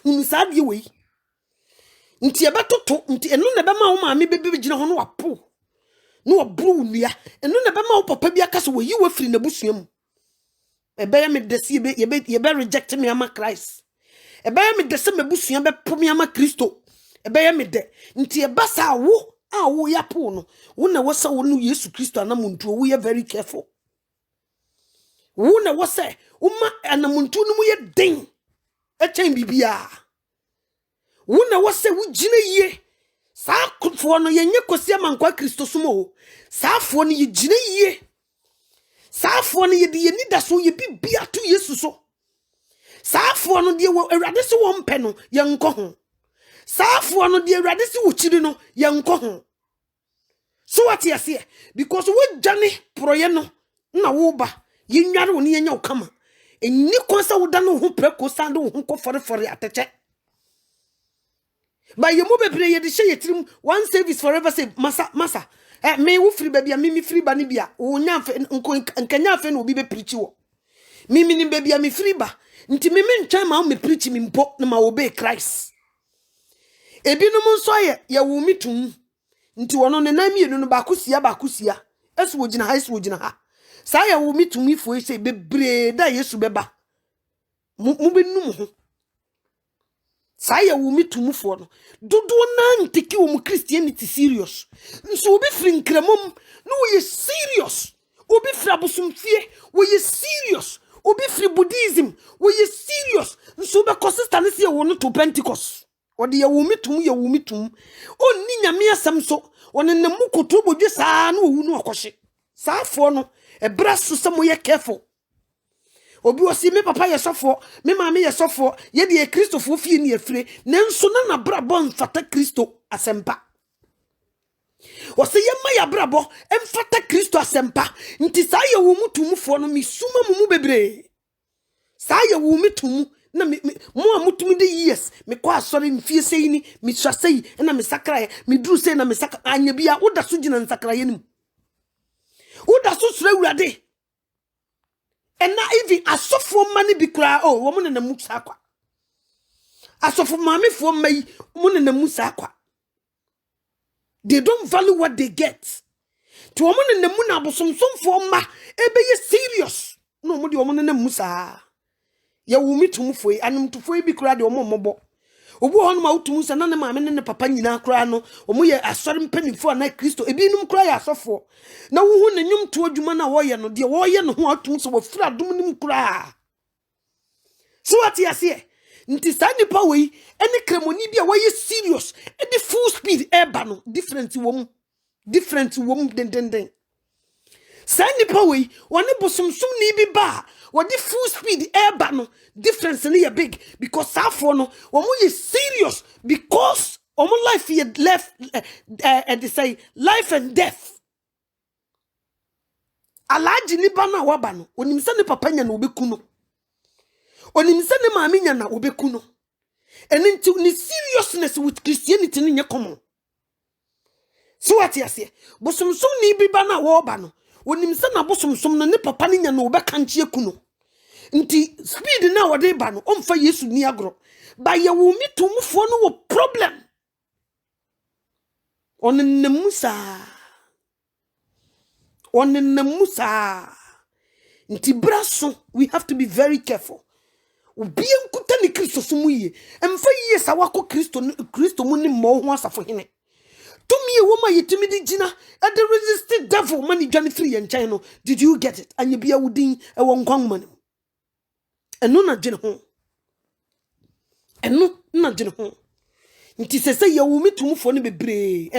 unisabie we nti e betoto nti eno na be ma wo ma me bebe gina ho no wapo no obru nua eno na be ma wo papa bi aka so wo yi wa firi na busuam e be ya me desi ye be reject me ama Christ ebe ya me de se mebusua be pomi ama Kristo ebe ya me de nti e basa wo a wo ya po no wo na wo se wo no Yesu Kristo anamuntu wo ye very careful wo na wo se wo ma anamuntu no mu ye den e chen bibia wo na wo se wo gina yie sa kufo no ye nye kosi amankwa Kristo sumo sa afo no ye gina yie sa afo no ye de ye nida so ye bibia to Yesu so Saafo no de Awurade se wo mpe no ye nko ho. Saafo no de Awurade se wo chiri no ye nko ho. So what you say because we jani proye no na wo ba ye nware wo ne ye nya wo kama. Enni konsa wo da no ho preko sande wo ho ko fore ateche. Ba ye mo bebre ye de hye yetirim one service forever say masa me wo free ba bia me free ba ne bia wo nya nkanya afa no obi be preach wo. Mimi ni baby mi free ba nti mimi ntwa ma me preach mi mpo na ma obey Christ ebinom nso ye wo mitum nti wono ne nan mienu no bakosia esu wogina ha saa ya wo mitumi fo ese bebre da Yesu beba mu benum ho saa ya wo mitumi fo no dodo na ntiki wo mu Christianity serious nso obi firi nkramom no wo serious obi firi abosomfie wo serious obi firi Buddhism wo serious nso be consistent se wo no to Pentecost odi ya wo mitum onni nyame asem so wonne mu koto bodwe saa na owu no okoshe saa fo no ebra so se mo ye careful obi osi me papa ye sofo me maame ye sofo ye de Kristofo fie ni afire nanso na bra bon fata Kristo asempa osi ye ma ya bra bo emfata Kristo asempa nti saa ye wo mutumfo no misuma mu bebre saa ye wo mitum na mo amutumi de years me kwa asori mfie sei ni me twasei na me sakra me duru sei na me sakra anya bia woda so gina nsakra ye nim woda so sura wurade ena even asofo mani bi kura oh wo mo na musa akwa asofo maame fo mai mo na musa akwa they don't value what they get to wo mo na mu na abosomsomfo ma ebe ye serious no mo de wo mo na musa ya wo mitumfo anumtufo bi kura de omo mobo obu hono ma utum sa na ne maame ne papa nyina kura no omo ye asori mpanimfo na Kristo ebi num kura ya asofo na wo hu ne nyum to adwuma na wo ye no de wo ye no ho atum so wo fira dum nim kura so what you say nti sa nipa we ene kremoni bia wo ye serious e the full speed eba no different wom den sa nipa we woni bosomsum ni bi ba what the full speed eba no difference ni ya big because afo no wo mo ye serious because omo life ye left they say life and death alaji ni ba na waba no onim se ni papa nya na obeku no onim se ni maame nya na obeku no eni nti ni seriousness with Christianity ni nye common so what you say bosomsum ni bi ba na waba no onim se na bosomsum no ni papa ni nya na obeka nchie ku no nti speed na wode ba no omfa Yesu ni agro ba ye wo mitumfo no wo problem onennamusa nti braso we have to be very careful obi enkuta ni Kristo so mu ye emfa ye sa wako Kristo mu ni mo ho asafo hene tumi e wo ma yetumi di gina e the resisted devil mani dwane free en chan no did you get it anya bia wudin e wo nkwan man eno na gene ho nti sese ye wo mitumfo ne bebre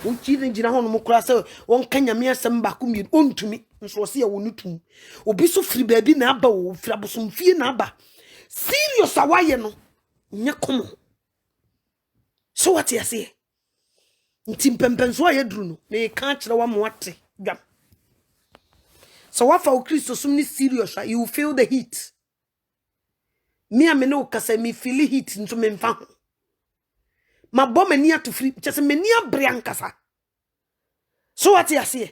won chire gina ho no mokra se won kanyame asem ba ko mi ontumi nso se ye wo nutum obi so firi baabi na aba wo firi abosomfie na aba serious awaye no nya komo so what you say nti mpempenso aye duru no na ka kire wa mo ate dwam so wafa o Kristo sum ni serious you will feel the heat me amene o kasa me feel heat nso me mfa ho ma bom ani atofri chese mani abre ankasa so what you say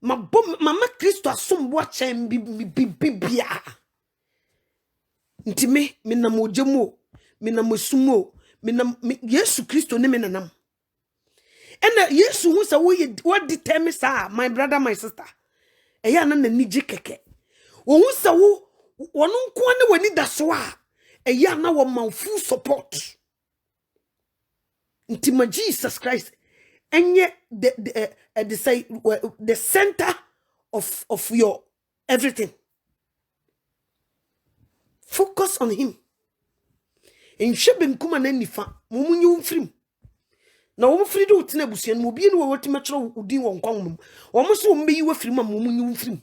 ma bom mama Kristo asombo achen bibia nti me na mojemo me na mosumo me na Yesu Kristo ne me nanam ena Yesu hu sa what determine sa my brother my sister eya na niji keke wo hu sa wo wono nko ne wani da so a eya na wo man full support nti ma Jesus Christ enye the center of your everything. Focus on him. En shebe nkuma na nifa mumunyu mfrim na wo mfiri do tena busuan mo bi ne wo wati metro udin won kwan mum wo mo so mbeyi wo firi ma mumunyu mfrim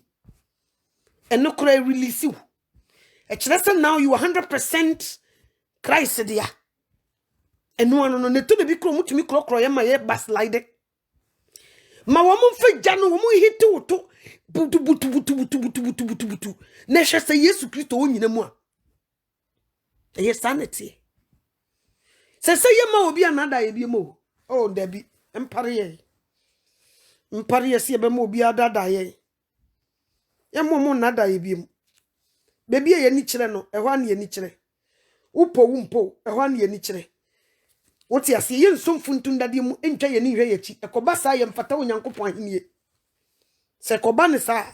eno kora release you now you are 100% Christ dia eno no ne to be kro mutumi kro ye ma ye backsliding ma wo mo fa gya no wo mo hiti woto butu na hwe se Yesu Kristo wo nyina mu a sanity se ye ma obi anada ye bi mo oh dabi empare ye se be ma obi adada ye mo nada ye bi bebi ye ni kire no ehwa na ye ni kire upo wumpo ehwa na ye ni kire What ya see yen som funtun dade mu entwa ye ni hwe ye chi ekoba sa ye mfata onyankopon ahenie se ekoba ne sa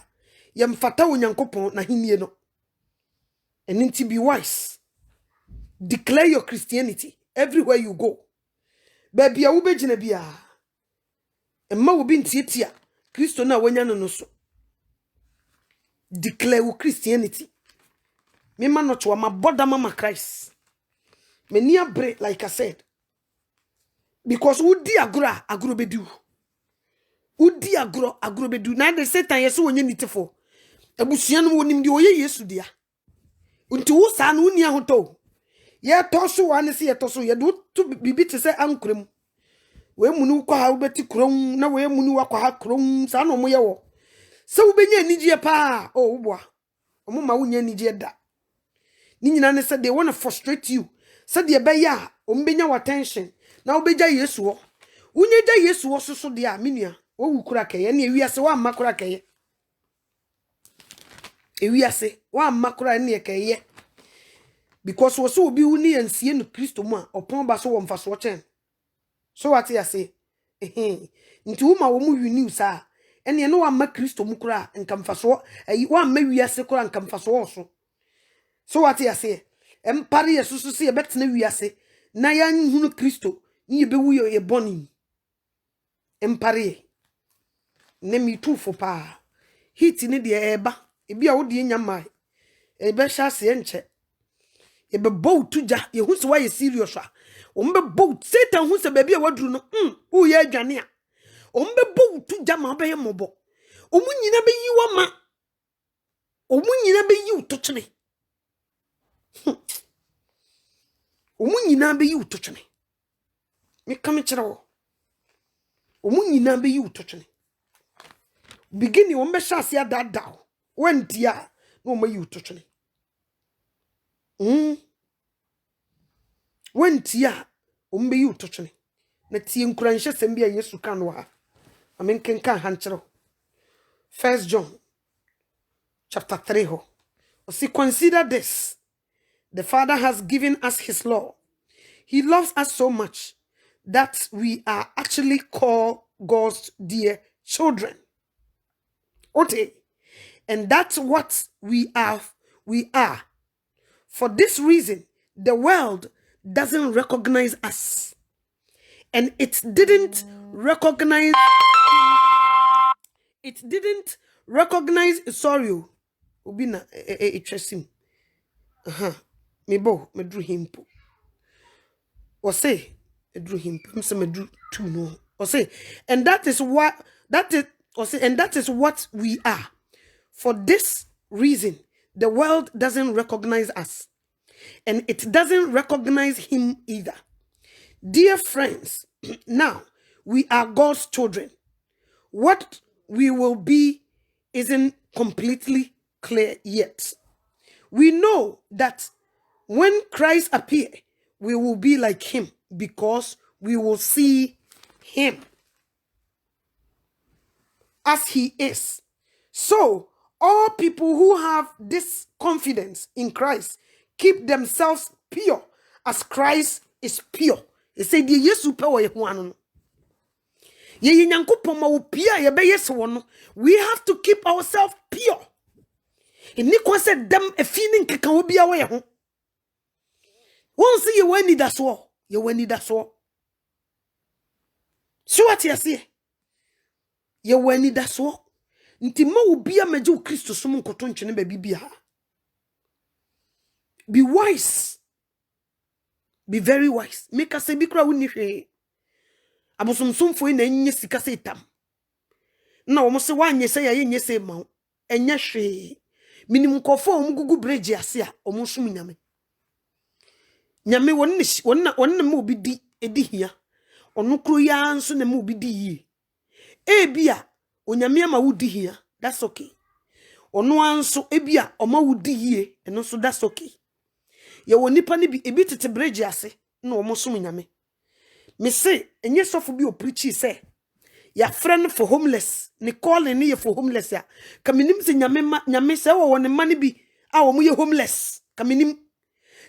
ye mfata onyankopon na ahenie no and be wise. Declare your Christianity everywhere you go. Baby, I will be Genebia. And ma will be in Tietia. Christo na wanya no so. Declare your Christianity. Me man not to my border mama Christ. Me near break, like I said. Because who di agra bedu. Who di agro bedu. Now they say tan yeso wonye nitefo. Ebusuan wo nim di oye Yesu dia. Unti wo sa no nia hoto. Ye toso wane se ye toso ye do to bibi te se ankrem. We munu kwa ha ubeti krom na we munu wakwa ha krom sa no mo ye wo. Se wo benya anigye pa o wo omo ma wo nya anigye da. Ni nyina ne se they want to frustrate you. Se de be ya o mbenya attention na wo beja Yesu wo. Unye ja Yesu wo so de a menua wo wukura keye na ewiase wa makura keye. Ewiase wa makura na keye. Because we so be uni and see no Christo mu opon ba so wo mfa so chen. So what you say? Nti wo ma wo mu uni sa ene no wa ma Christo mu kura nka mfa so wa ma wiase kura nka mfa so. So what you say? Empare yesusu se ye betena wiase na ya nhunu Christo ni ye be wu ye boni. Empare ne mi tu fo pa. Hit ni de eba ebi a wo de nyama e be sha se enche. E be bow to ja ye hu se wa ye serious a o mbe bow Satan hu se baby a wadru no wo ye adwane a o mbe bow to ja ma be ye mobo o mu nyina be yi wa ma o mu nyina be yi to chene o mu nyina be yi to chene me kam kire wo o mu nyina be yi to chene beginning o mbe shase adada when dia no ma yi to chene when tia umbe yu tochene na tie nkura nhye sem bia Yesu kan no ha amen kenkan hanchero 1 John chapter 3 ho see consider this the Father has given us his law. He loves us so much that we are actually called God's dear children. Okay, and that's what we are. For this reason, the world doesn't recognize us. And it didn't recognize, sorry, Ubina, interesting. Me drew him. Or say, drew him, me drew two, no. Or say, and that is what we are. For this reason, the world doesn't recognize us. And it doesn't recognize him either. Dear friends, now we are God's children. What we will be isn't completely clear yet. We know that when Christ appears, we will be like him because we will see him as he is. So, all people who have this confidence in Christ keep themselves pure as Christ is pure. He said, "Ye Yesu pe wo ye ho anu. Ye Nyankopon ma wo pure ye be yeso wo no. We have to keep ourselves pure. Ini ko se dem afini nkeka wo bia wo ye ho. Won se ye wani da so, ye wani da so. So what you say? Ye wani da so. Nti ma wo bia maje wo Kristo so mo nkoto ntwene ba bibia. Be wise. Be very wise. Make us a bikra wuni hwe. Abosomsomfo na enye sika se tam. Na wo mo se wanye se ya yenye se ma. Enye hwe. Minim kofo om gugu bridge ase a om sum nyame. Nyame wonna ma obi di edi hia. Ono kro ya nso na ma obi di yi. Ebia onyame ama wo di hia. That's okay. Ono anso ebia oma wo di yi. Eno so that's okay. Ye woni pa ne bi ebi tete bridge ase na wo som nyame. Me say enye sofo bi o preach say ya friend for homeless ne calling ne for homeless ya kaminim se nyame se wo ne ma ne bi a wo ye homeless kaminim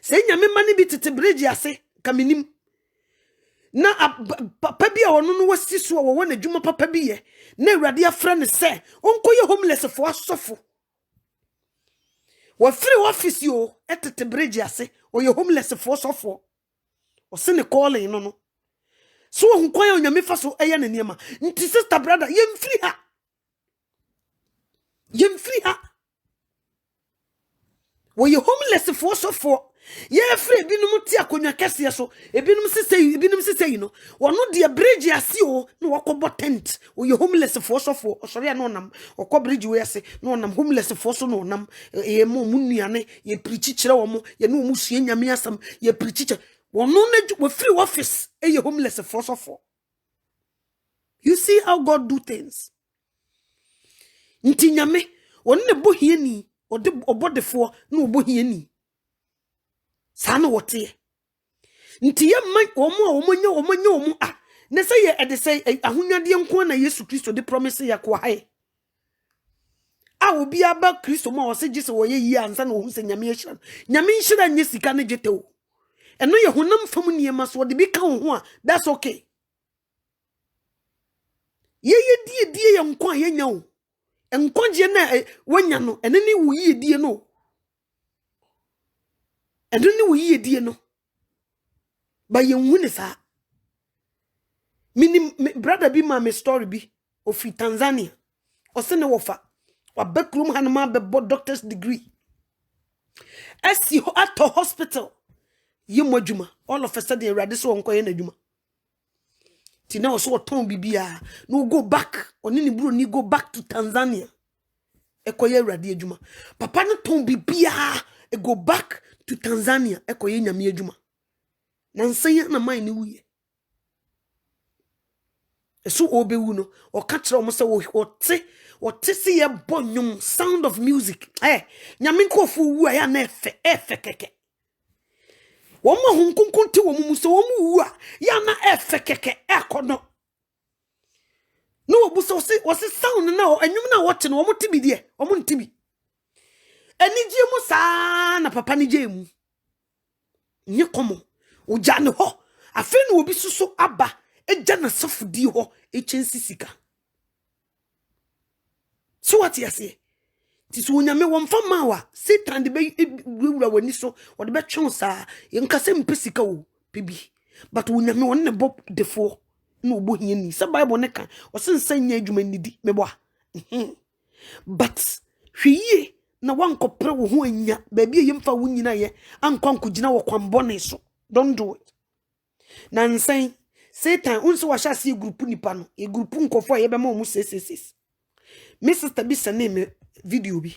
se nyame ma ne bi tete bridge ase kaminim na papa bi a wono no wasi so wo wona dwuma papa bi ye na awurade afra ne se onkoye homeless fo asofo wo free office yo etete bridge ase oye homeless fo sofo o se ne calling no so wo nkwan ya onyame fa so eye ne niema nti sister brother yem free ha wo ye homeless fo sofo ye free binum ti akonwa kese so ebinum sisei no wono de bridge ase o na wakobo tent o ye homeless fo sofo osori na onam okọ bridge we ase na onam homeless fo so na onam ye mo munuane ye preach kire wo mo ye na omu sue nyame asam ye preach wono na wo free office ye homeless fo sofo. You see how God do things. Nti nyame wono ne bohiani ode obodefo na obohiani sana wote nti ye man omo ne say ye de say ahunwade nko na Yesu Kristo de promise ya kwa hai a obi aba Kristo ma o se gise wo ye yi ansa na ohun se nyame ehira nyame nhira nye sika ne jete o eno ye honam fam niema so de bi ka ho a that's okay ye die ye nko a ye nya o enkonje na wanya no ene ni wo yi die no ene ni wo yi die no ba ye nhune sa mini brother bi ma me story bi ofi Tanzania o se ne wofa wa backroom hanama be doctor's degree esi at hospital ye modwuma all of a sudden erade so onko ye na dwuma ti na so ton bibia no go back oni ni bro ni go back to Tanzania ekoye erade adwuma papa no ton bibia e go back to Tanzania ekoye nyame adwuma na nsanya na man ni wuye eso obewu no o ka kire o mo se wote se ye bonyum sound of music nyame nkofo wu a ya na efe keke wo mo hunkunkunti wo mu so wo mu wu a ya na efe keke ekono no obu so se sound na enwum na wote no wo mo tibi de wo mo ntibi enije mu saa na papa ni je mu nye komo uja ne ho afi na obi suso aba eja na safudi ho echensi sika so what you say tisu onyame wo mfa ma wa Satan de be wura wani so wo de be twon saa yenkase mpesika wo bibi but onyame won ne bo defo na obo hia ni se bible ne kan o sensan nya adwuma nidi mebo but hwiye na wankopre wo ho anya ba bia yemfa wo nyina ye ankwanko gina wo kwambone so don't do it nansan Satan unso wa sha si group nipa no e group nkofo ye be ma omu 666 me sister bi sene me video bi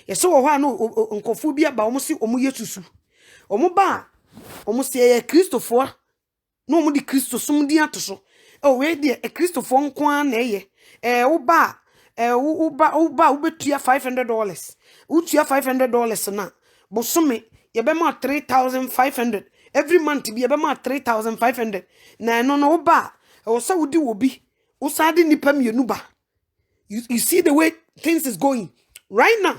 yeso wo ho ano nkofo bi aba omu si omu yesusu omu ba omu si ye Kristofo na omu di Kristo sum di atoso we de Kristofo nko an na ye wo ba betua $500 utua $500 na bosome ye be ma 3,500 every month be be ma 3,500 na no ba o sa wudi wobi o sa de nipa mienu ba. You see the way things is going right now.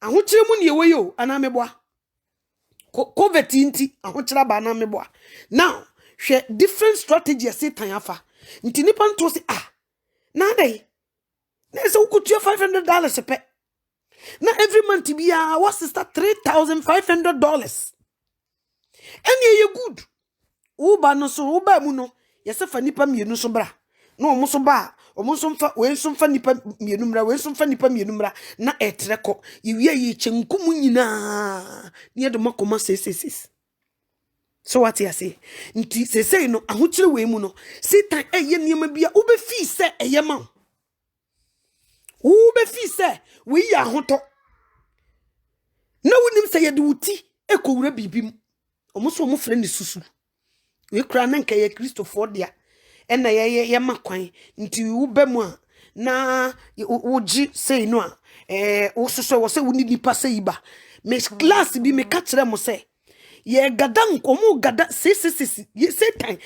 Ahochire mu ne we yo ana meboa COVID nti ahochira ba na meboa now hwe different strategy Satan afa nti nipa nto se na dai na se ukutua $500 pe na every month bia what is that $3,500 ene ye good uba no so uba mu no yese fa nipa mienu so bra na omo so ba omo so mfa we so mfa nipa mienu mra we so mfa nipa mienu mra na etreko yiwie ye chenkum nyina ne de makoma 666 so what you say nti say no ahochire we mu no Satan eye niam bia ube fi se eye ma ube fi se we ya hoto na wonim se ye de wuti ekowura bibim omo so omo frɛ ne susu we kra na nka ye Kristofo dia ena ye makwan nti ube mu a na woji sei no a wo soso wo se woni nipa sei ba me class bi me ka kire mo se ye gada nkomo gada sisi ye Satan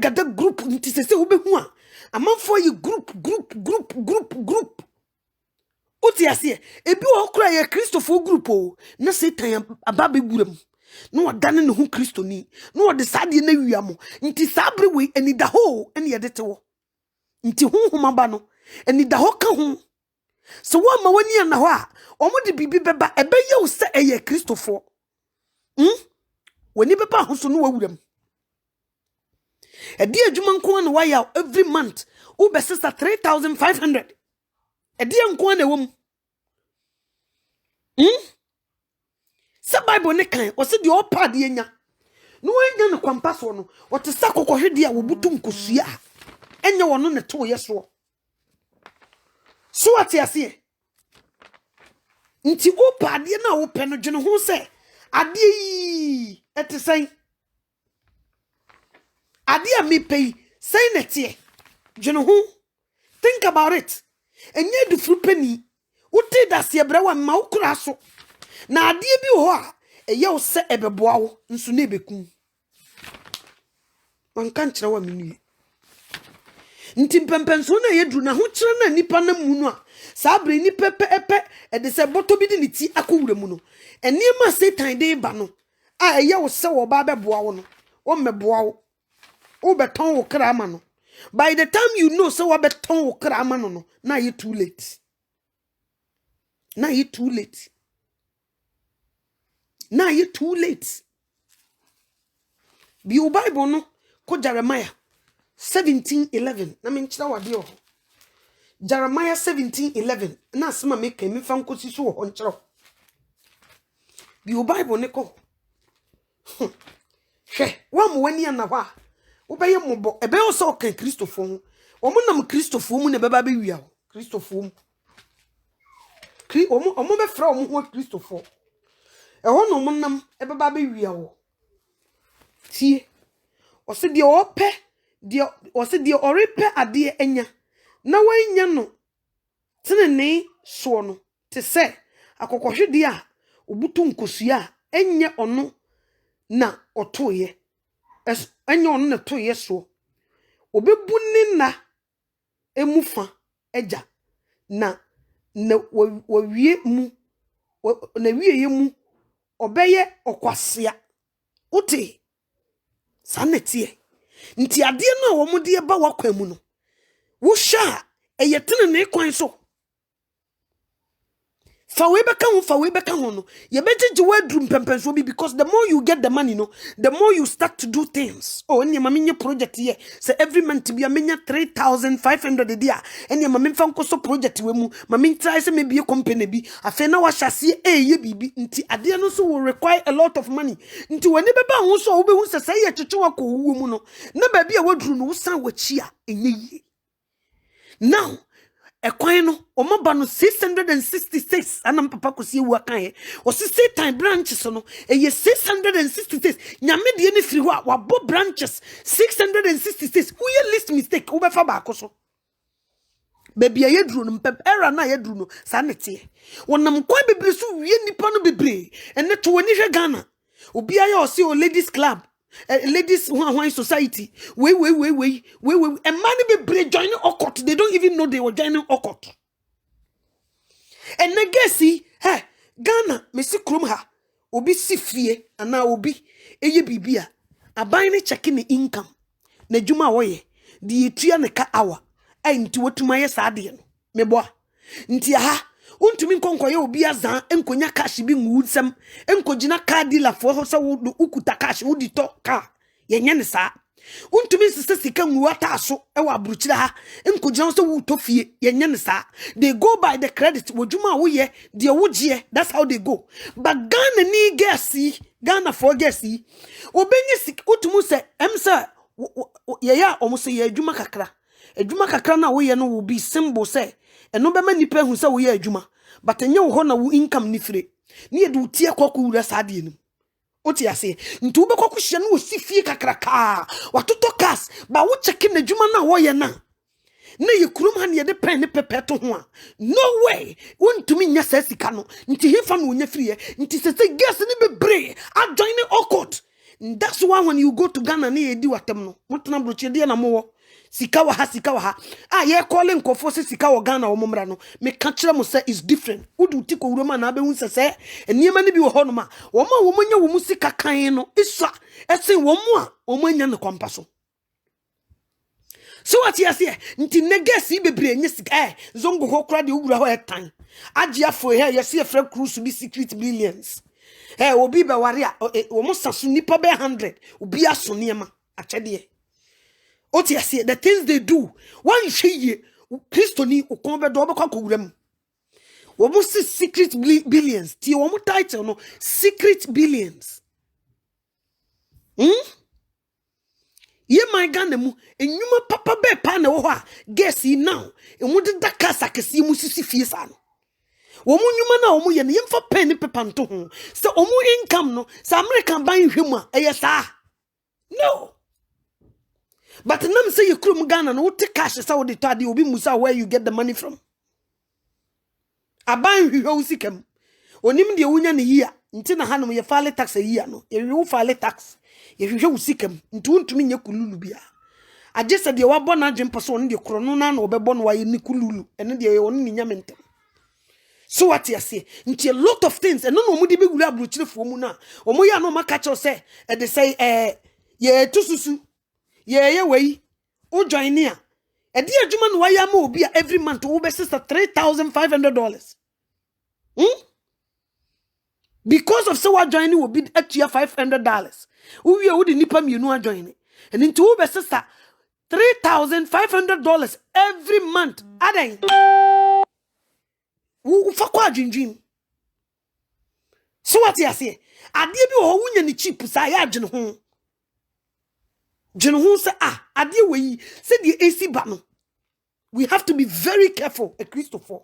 gada group nti se ube hu a amanfo ye group oti ase ebi wo kra ye Kristofo group o na Satan ababe guram no wadane ne ho Kristoni no wade saade na wiamo nti sabre we ani da ho ene yede te wo nti honhom aba no ani da ho ka ho so wo ma wani na ho a omo de bibi beba ebeye wo se eye Kristofo wani beba ho so no wawuram edi adwuma nko na waya every month wo be sister 3500 edi nko na wom se Bible ne kan o se de opa de nya no anya no kwampa so no o te sa kokohwede a wobutu nkosua enye wono ne to yeso so ati ase nti opa de na wo pe no dwene ho se ade yi etesen ade a me pay say netie dwene ho think about it enye du fru pani wote da se ebra wa ma ukura so na ade bi ho a eye wo se ebeboa wo nso na ebekum man kan kire wa menu nti mpempenso na yedru na ho kire na nipa na mu no a sabre ni pepe e de se boto bi di ni ti akowura mu no enema Satan de ba no a eye wo se wo ba beboa wo no wo meboa wo wo beton wo kra ama no by the time you know so wo beton wo kra ama no na you too late now you too late now you too late bi o Bible no ko Jeremiah 17:11 na me nkyira wade o Jeremiah 17:11 na asema me kan me fa nkosi so ho nkyira bi o Bible ne ko hwe wa mo wani na hwa wo beye mobo ebe o so kan Kristofo ho o mo nam Kristofo mu ne beba be wia ho Kristofo mu omo be fra omo ho Kristofo e ho no mo nam ebeba be wia ho tie o se de ope de o se de orepe ade enya na wanya no tenene so no te se akokohwede a obutu nkosua enya ono na otoye enya ono na toye so obebu ni na emufa eja na wawie mu na wieye mu obeye okwasea uti sanetie nti ade na wo mu de ba wakwa mu no wo hwa eyetene ne kwan so fa we beka ho no ye bejeje wadru mpempenso bi because the more you get the money no the more you start to do things oh enya mamenye project here so every month bi amenya 3500 dia enya mamemfa nkoso project we mu mamen try say maybe a company bi afa na wa hyase ye bibi nti ade no so will require a lot of money nti wani beba ho so wo be hu sese ye twetwe wa ko wuwo mu no na ba bi a wadru no wo san wachi a enye yi now ekwan no omaba no 666 anam papa kosi ewu akan o se Satan branches no eye 666 nyame de ne firi ho a wabo branches 666 who ye list mistake wo be fa ba akoso baby ye dru no pep era na ye dru no sa nete wonam kwa bebre so wie nipa no bebre ene to woni hwe Ghana obi aye o se o ladies club ladies one society we a man be joining occult they don't even know they were joining occult and negasi hey Ghana mesi krom ha obi sifie ana obi eye bibia aban ne check ne income na djuma woye di etua ne ka hour ai nti wotuma ye saade no meboa nti ha untumi nkonkoye obi azan enkonya cash bi nwunsem enkogina car dealer fo ho se wo ukuta cash wo di to car yenye ne sa untumi sise sika nwuata aso e wa buruchira ha enkogina so wo to fie yenye ne sa they go by the credit wodwuma wo ye de wogie that's how they go but Ghana ni gesi Ghana for gesi obenye sik utumu se emse ye ya omuso ye adwuma kakra na wo ye no wo bi symbol se eno be manipa hu se wo ye adwuma but enye wo ho na wo income ni fire ni ye de utie kwako wura saade nim oti ase nti wo be kwako hye no wo sifie kakraka watoto cars ba wo checking na adwuma na wo ye na ye kurum ha ne ye de pen ne pepe to ho a no way wontumi nya sa sika no nti hefa no nya fire nti se gas ni bebre a join occult that's why when you go to Ghana na ye di watem no motena broche de na mo Sika wa ha. Ye calling nkofo se sika wo Ghana wo momra no. Me ka kire mo say is different. Udu ti ko wuroma na abehu se eniyema ne bi wo hono ma. Wo ma wo nya wo mu sika kan no. Isa ese wo mu a wo nya ne kwampa so. So what you say? Nti negesi bebre nye sika zongo ho kra de wura ho etan. Agia fo here you see a friend cruise be secret billions. Obi be ware a wo mo saso nipa be 100 obi aso niema achede. What you say? The things they do. One shey Christoni ukon be do be kwa kowura mu. Wo mo see secret billions. Ti wo mo title no secret billions. Ye my Ghana mu enyuma papa be pa na wo ho a guess now emu de daka sakesi mu sisi fie sa no wo mu nyuma na wo mu ye ne yemfa pen ne pepa nto ho se wo mu income no sa American ban hwemu a eye sa no but nam say ye krum Ghana no wote cash sa wo de to ade obi musa where you get the money from aban hwehwe usikam onim de wonya ne yi a nti na hanom ye file tax yi a no ye hwe file tax ye hwehwe usikam nti wontumi nye kululu bia agese de wabɔ na adwempo so ne de krono na na obɛbɔ no waye ni kululu ene de ye won ni nyamentem so what you say nti a lot of things eno no mu de be wura abrochirefo mu na omo ya no maka cho say e de say ye tususu ye wei o join ni a e de adwuma no waye ama obi a every month wo be sister $3,500 because of so what joining will be atua $500 we would nipa mienu join and into wo be sister $3,500 every month adan wo fa kwa dwindwin so what you say ade bi wo wunya ni cheap sa ya dwene ho say ade we say the AC ba no we have to be very careful a Christopher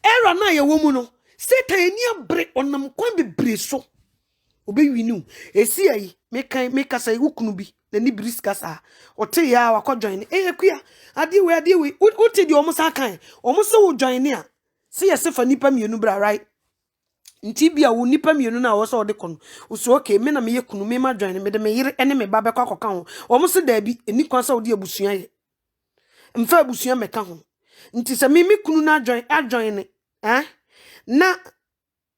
era na ye wo mu no Satan ni abre onam kwan bebre so obewi nu esi ayi meka say wukunu bi na ni briska sa ote ya wakojoin ekua ade we uti di omusa kan omusa wo join ni a se yesefa nipa mienu bra right nti bia wo nipa mienu na wo so de kono uso okay me na me yekunu me ma join me de me yire ene me ba be kwakoka ho omusa da bi eni kwan sa wo de abusua ye mfa abusua meka ho nti se me kunu na join ni na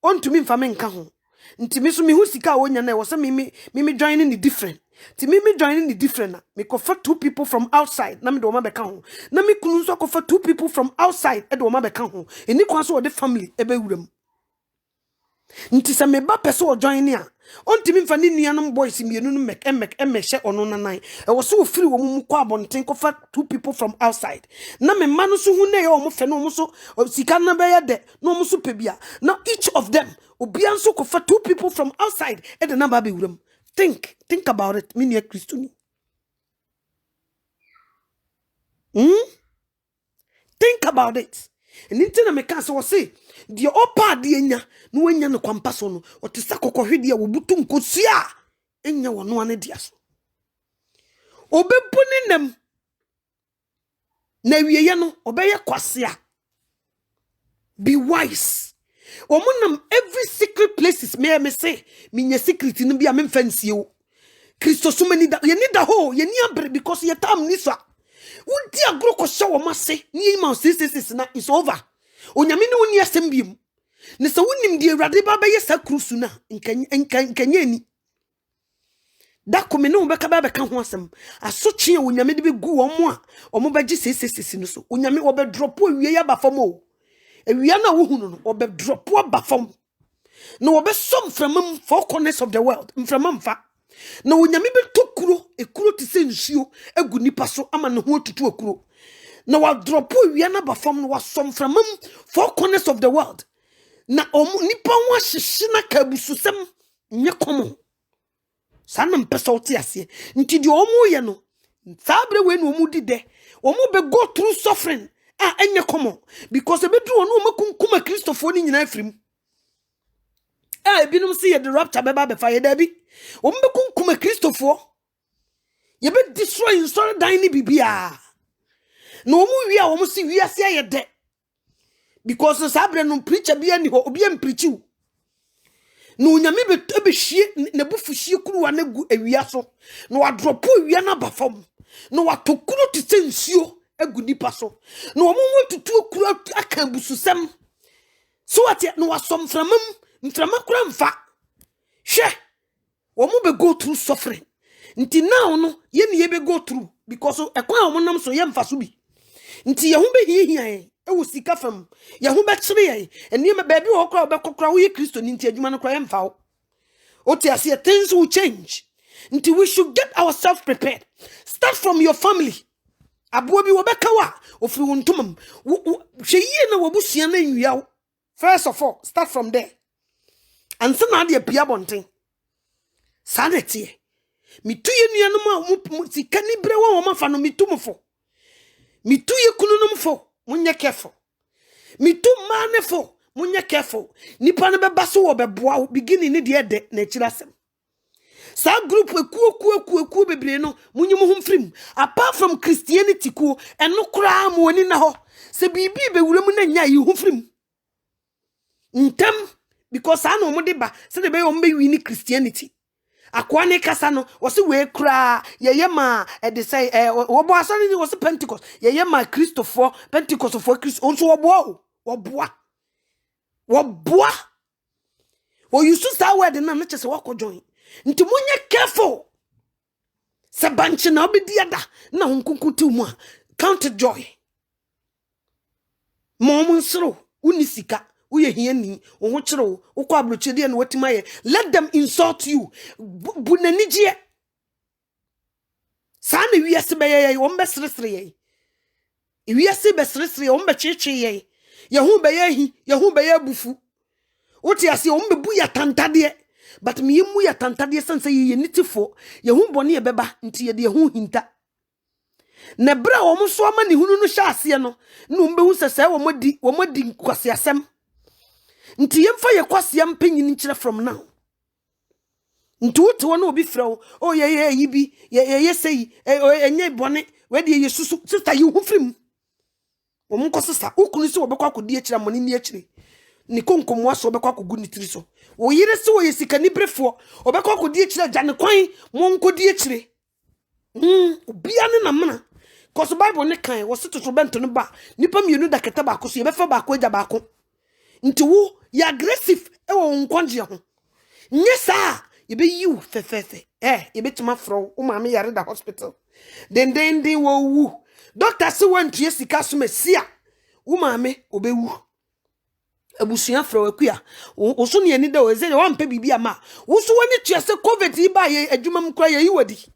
ontumi mfa me nka ho nti me so me hu sika wonya na wo se me joining the different ti me joining the different na me ko for 2 people from outside na me do ma be ka ho na me kunu so ko for 2 people from outside e do ma be ka ho eni kwa so wo de family e be wuram nti se me ba pese wo joining a ontumi mfa ni nuanom boys mienu no hye ono nanan e wo so wo free wo mu kwa abonten ko for 2 people from outside na me ma no so hu na ye wo mo fe no mo so sika na be ye de no mo so pebia now each of them obian so ko for 2 people from outside e de na ba be wuram think about it me ne Christoni think about it and intina me kan so wo say the opa de enya no enya no kwampa so no o te sakokko hwede a wo butu nkosua enya wo no ane dia so obebu ne nam na wieye no obeye kwasea be wise omunam every secret places me say minya secret no bia me mfansie wo Christo so many da ye need the whole ye ni abre because ye tam ni so wudi agro ko hye wo mase ni ma 666 na is over onyame ne woni asem biem ne se wonim die awrade ba be yesa krusu na nkanya ni da kome ne obeka ba beka ho asem asotwe onyame de be gu wo mo a omo beji 666 no so onyame obe drop awie ya ba fam o awia na wo hunu no obe drop ba fam no obe som from 4 corners of the world from mfa na onyame be tokuro ekuro ti se nsuo egu nipa so ama ne ho tutu ekuro na wa drop awia na ba fam no wa som from 4 corners of the world na nipa ho ahyehye na kabususem nye komo sanam pesa oti ase nti di omo ye no sabre we no omo dide omo be go through suffering enye komo because ebedru ono makunkuma Christopher ni nyina afrim ebinum se ye the rapture beba be fire da bi omo be kunkuma Christopher ye be destroy in story dan ni bibia na omo wi a omo se wi ase ye de because sabre no preacher bia ni ho obi am preachi no nyame be hie na bufuhie kuruwa na gu awia so na wa drop awia na ba fam no watokuro to say nsuo egu nipa so no omo wantutu okuro aka bususem so what no wasom mframa kura mfa hwe omo be go through suffering nti now no ye ne ye be go through because ekwan omo nam so ye mfa so bi nti ye hu be hihia e wo sika fam ye hu be kire ye eni me baabi wo kra obekokra wo ye Kristo ni nti adwuma no kra ye mfa wo otiase things will change. Until we should get ourselves prepared. Start from your family. Abuobi wobekawa ofri wontumam. Hweye na wobusua na nwiawo. First of all, start from there. And so na de pia bonten. Sanete. Mituye nuanom sika ni bre wo mafa no mitumfo. Mituye kununum fo, munye careful. Mitu mane fo, munye careful. Nipa na beba so wo beboa beginning ni de na chirasem. Sa group ekuo bebre no munyum ho mfrim apart from Christianity ku eno kura mo ani na ho se bibi be wuram na nya yi ho mfrim ntem because ana mo de ba se de be o mbe wi ni Christianity akwa ne kasa no wo se we kura ye ma de say wo bo asori ni wo se Pentecost ye ma Christopher Pentecost for Christ onso wo boa wo you should start word na chese wo ko join nti munye careful se banche na obedi ada na hunkunkuti mu a count joy mom nsoro unisika uye hiani wo kire wo kwa abrochede na watimaye let them insult you bunanije sana wiase beye wo mbe seresere ye wiase be seresere wo mbe cheche ye yehu beye hi yehu beye bufu oti ase wo mbe bu ya tantade but me yemu ya tantade sense ye nitifo yehu bone ye beba nti ye de yehu hinta na bra wo so ama ne hunu no hya ase no no mbe hu sese wo modi kwase asem nti yemfa ye kwase am panyin nkire from now nti wote wo na obi frɛ o ye yibi ye sei enye bone we de ye susu sister ye hu frim wo mon kosesa ukunu se wo bekwa kodi akira mone ni akire ni konkomo aso bekwa kogu ni tiri so wo yire se wo yesika ni brefo obekwa kodi akira gane kwan mon kodi akire obia ne na mena cause Bible ne kan wo setoto bento no ba nipa mienu da keta ba ko so ye befa ba ko agya ba ko nti wo ya aggressive e wo nkonje ho nye sa ye be you fefefe ye betima fro wo maame yare da hospital den wo wu doctor se wantu sika so masia wo maame obewu abusuan fro akua wo so ne ani da wo ze wo ampa bibia ma wo so woni tua se covid yi ba ye adwuma mkra ye yiwadi.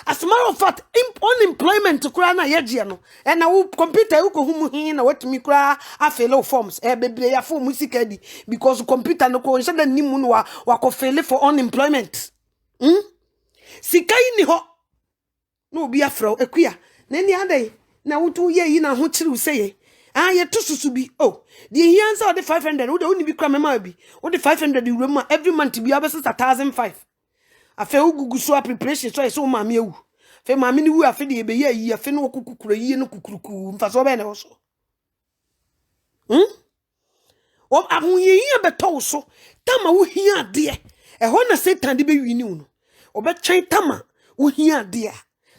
As a matter of fact, unemployment kura na yeje no. E na wo computer uko humu hin na watumi kura afele forms. Bebre ya form sika di because computer no ko nse da nimu no wa ko fele for unemployment. Sika ni ho. No obi afro akua. Na ni adai na wutu ye yi na ho kire useye. Ye to susu bi. Oh, the here answer the 500. Wo de oni bi kura mema bi. Wo de 500 euro every month bi abese 1,500. Afe ugugu so preparation so so maame ewu fe maame ni wu afe de ebe ye yi afe no kokukura yi no kukuruku mfa so be na so o ahunye yi abeto so tama wo hia de e ho na Satan de be wini wo no obetwen tama wo hia de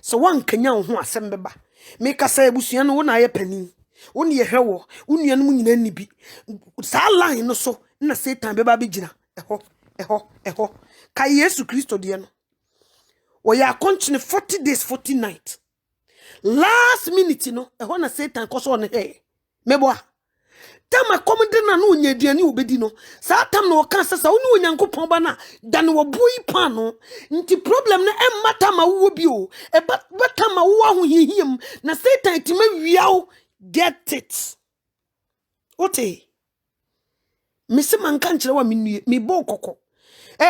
so wankanya wo ho asem beba me kasa ebusua no wo na ye pani wo ne ye hwewo wo nua no nyina ni bi sa line no so na Satan beba be gina eho ka Yesu Kristo de no wo ya continue 40 days 40 nights last minute no eho na Satan koso ne meboa tama komede na no nyaduani obedi no sa tam na woka sasa wo ne onyankopon ba na da ne wo boyi pa no nti problem na emmata ma wo bi o e bata ma wo ahohihiem na Satan tima wiawo get it ote misi manka nkyere wa mi bo kokko.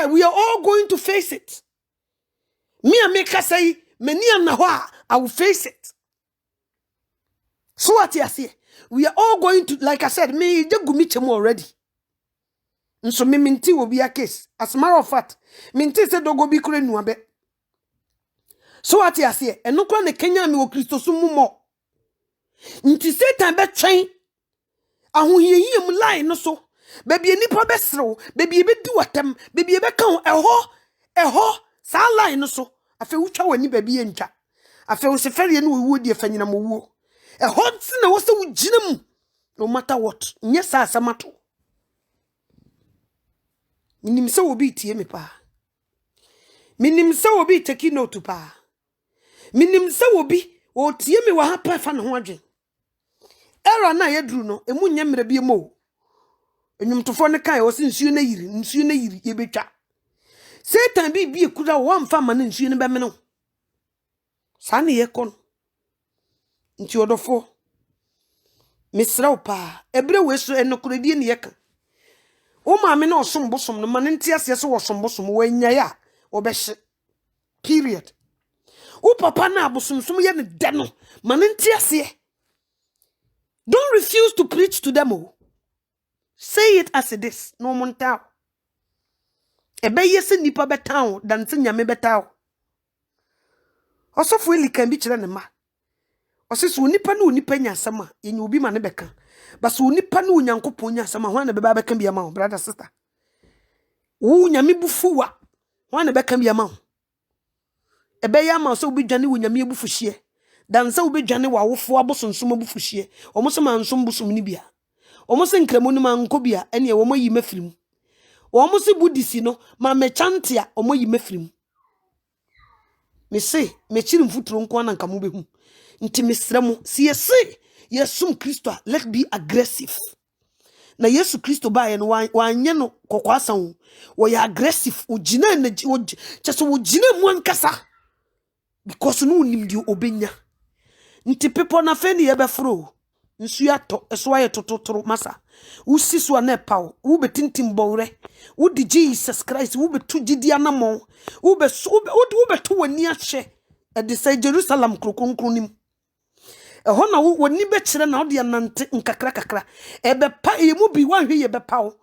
We are all going to face it. Me and make us say, many and I will face it. So what you say? We are all going to, like I said, me just go meet him already. And so me minti will be a case. As a matter of fact, minti said don't go be kure nuabe. So what you say? And no kwa ne Kenya mi wo Kristo sumu mo. Nti Satan be train. Ahuhiye mu lie no so. Baby ni po besro baby be do watem baby be kan eho sa line no so afi wutwa wani baby entwa Afa wo se fere no wo di afanyina mo wo. E hot na wo se wo gina mu. No matter what. Nye sa asamato. Minim se wo bi tie me pa. Minim se wo bi take note pa. Minim se wo bi o tie me wa ha pa fa ne ho adwen. Era na yedru no emu nya mre bi mo. Enyumtofo ne kan wo se nsuo na yiri ye betwa. Satan bi ekura wo amfa ma na nsuo ne be me no. Sa ne ye kon. Nti odofo misraw pa ebre we so enokoredie ne ye kan. O maame na osom bosom no man nti ase so wosom bosom wanya ya obehye period. O papa na abosomsom ye ne de no man nti ase. Don't refuse to preach to them. Oh. Say it as it is. No monta. Ebe yesi nipa betaw dan se nyame betaw. Osofo eli kan bi kire ne ma. Oseso nipa na onipa nya asama yenye obi ma ne beka. Baso onipa na onyankopon nya asama ho na beba beka bia ma brother sister. Wo nyame bufuwa ho na beka bia ma. Ebe ya ma so obi dwane wo nyame bufu hye. Dan se obi dwane wa wofo abosonsom bufu hye. Omo se ma nsom bosom ni bia. Omo se nkramo ni ma nko bia ene e womo yi mafirim. Omo se budisi no ma mechantia omo yi mafirim. Me se me chiri mfuturo nko na nka mo behu. Nti misramo si yesi yesum Kristo let's be aggressive. Na Yesu Kristo ba ye no wanye no kokwasa wo ya aggressive ugina na cheso ugina mu ankasa because no nim di obenya. Nti people na fe ni ye befro nsu ato eso aye tototoro masa usi so na pawo wo betintim bowre wo di Jesus Christ wo betu gidi anamo wo betu wani ahye e de say Jerusalem kronkronim. Eho na woni be kire na ode nante nkakra ebe pa emu bi wanhwe ye be pawo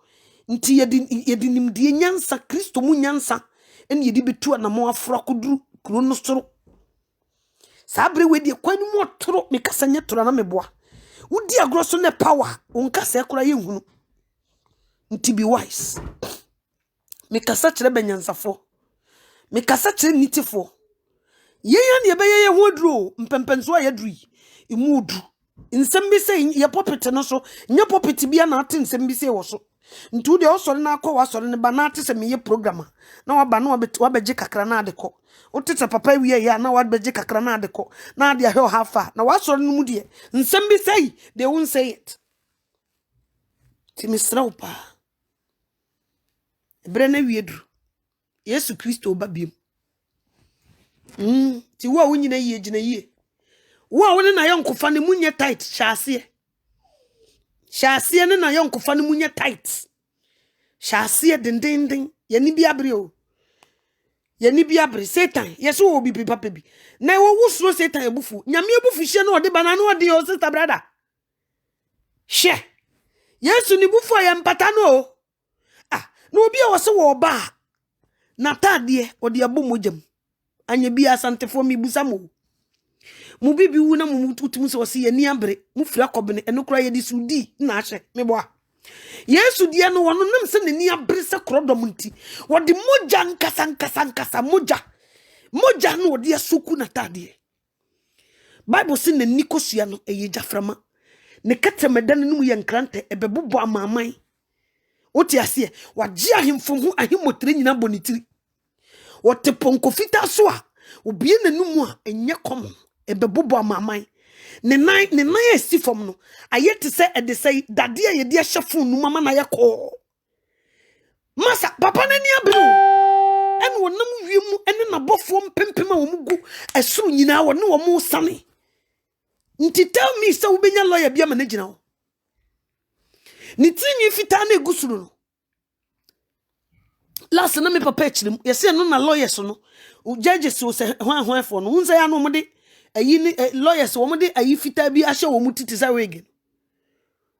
nti yedi nimdie nyansa Kristo mu nyansa ene yedi betu anamo afro koduru kuro no soro sabre wedi kwani mu otoro mekasanya toro na meboa wudi agroso ne power onkasa ekura ye hunu nti be wise mekasa kire benyansafo mekasa kire nitifo yeya ne ebeye ye hoduro mpempenso ayedui imudu nsembise ye popet no so nye popet bia na ate nsembise wo so ntu de osore na akọ wasore ne ba na ate se meye programmer na waba na wabeje kakra na adekọ otete papa wiye ya na wabeje kakra na adekọ na ade ahwe hafa na wasore no mu de nsembise they won't say it timisraupa ebrene wiedru Yesu Kristo babiem ti wo wonyina yie gina yie wo woni na yonkofa ne munye tight hyase ne na yonkofa ne munye tight hyase dendenden yani biabre o yani biabre Satan yeso wo bi papa bi na wo wusuro Satan ebufu nyame ebufu hye na ode bana na ode o sister brother hye Yesu ni bufu ya mpata no na obi a wose wo ba na tade ode abomojam anya bi asantefo mi busamo mu bibi wu na mu tutum so se yani abre mu fira kobene enokra ye di sudi na ahye meboa Yesu die no wono nam se ne ni abre se krodom nti wodi moja nkasa moja no wodi asoku na tade Bible se ne nikosua no eye jaframa ne katemedan no mu ye nkrante ebebobo amaman oti ase wagye ahemfo hu ahimotre nyina bonitiri wote ponko fita so a obie nanumu a enye kom ebebobo amaman ne nan esifom no ayete se ede se dade a yede ahyefu nu mama na yekọ masa papa na ni abiro ene wonam wiemu ene nabofo mpempem a womugu esuru nyina wo ne wo mu sane nti tell me se wo benya lawyer bia ma na gina wo ni tinyi fita na egusuru no last na me papa echirim yese no na lawyers no judges wo se hwan for no unza ya no mo de ayi ni lawyers wo mo de ayi fita bi ahye wo mu titi sa wege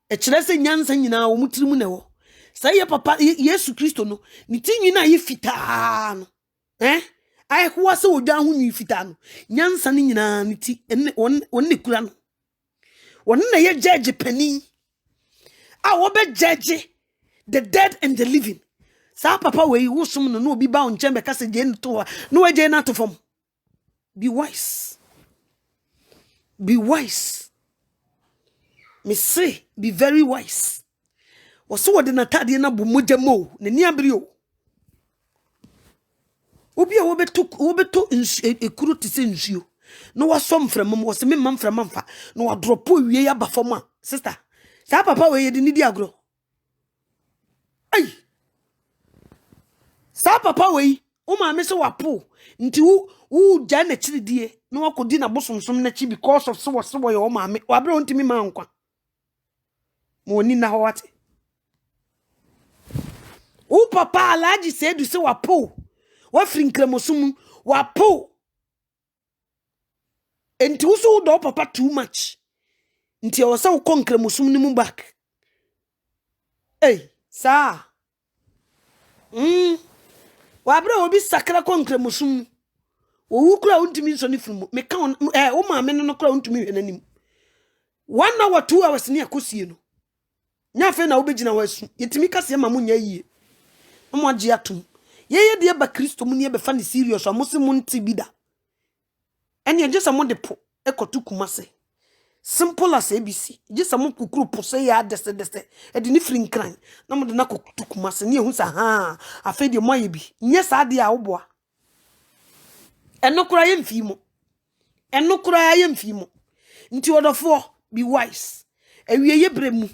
echire se nyansa nyina wo mu tirimu ne wo sai ye papa Yesu Kristo no ni tinyi na ayi fita no ai ho se odwa ho nyi fita no nyansa ni nyina ni ti wonne kura no wonne na ye judge pani a wo be judge the dead and the living sa papa we wusum no obi ba onche be kase je nto no we je na to fom be wise Be wise. Me say, be very wise. Waso wode na tade na bo mogya mo, ne ni abiri o. Obi a wobeto ekuru te se nsuo. No wasom framam, wo se me mam framamfa. No wa dropo wie ya ba fam a. Sister, sa papa we ye de ni di agro. Ai. Sa papa we, o ma me se wapo. Nti wo ja na chiridie. No wakodi na bosomsom na chi because of so wo ye o ma me. Wa bre ontimi ma nkwa. Mo ni na ho wate. O papa alaji se du se wapo. Wa frinkremosumu wapo. Enti wo so do papa too much. Nti o sa wo konkremosumu ni mu back. Hey, sa. Wa bra obi sakra konkremosumu. Wo kura untimi nso ni filmu. Me ka o ma me no kura untimi hwenanim. 1 hour 2 hours ni akosie no. Nya fe na wo begina wasu. Yetimi kase ma mu nya yie. Mo agi atum. Ye de ba Kristo mu ne be fa ne serious amosi mu nti bida. Ene je samo de po ekotu kumase. Simple as ABC. Je samo kukuru po se ya dese. E de ni free nkran. Na mo de na kotu kumase ne ehu sa ha afa de mo ayebi. Nye sa de a wo boa. Eno kura ye mfimo. Eno kura ye mfimo. Nti odofo be wise. Ewie ye bremu.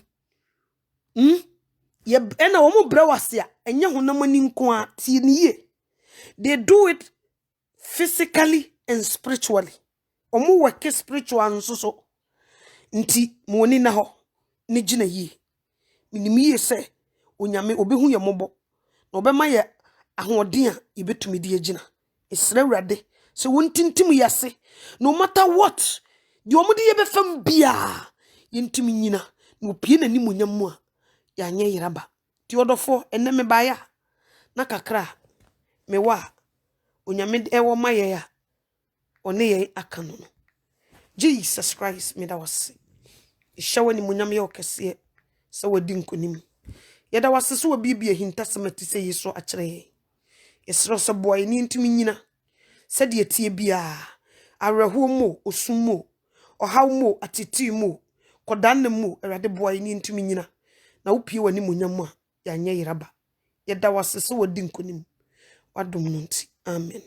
Ye ena wo mo brewase a enye honamani nko a tie niye. They do it physically and spiritually. Omo work spiritual nso. Nti mo ni na ho ne gina yi. Minimi ye se onyame obehu ye mobo. Na obema ye ahoden a yebetumi de agina. Esra wrade se wontintim yase. No matter what, di omode ye befam bia yentimi nyina. Na opie na ni monyam a ya nye yiraba. Ti odofo ene me baya na kakra me wa onyame ewo maye ya one ye aka no. Jesus Christ me da wase. Ishawe ni munyame ye okese se wadi nkonim. Ye da wase so bibia hintasem se yeso akere. Yesro so boy ni ntimi nyina. Se de tie bia areho mo osum mo ohaw mo atiti mo kodan mo erade boy ni ntimi nyina. Na upie wani munyam a ya nye yiraba. Yeda wase so wadi nkonim. Wadom no nti. Amen.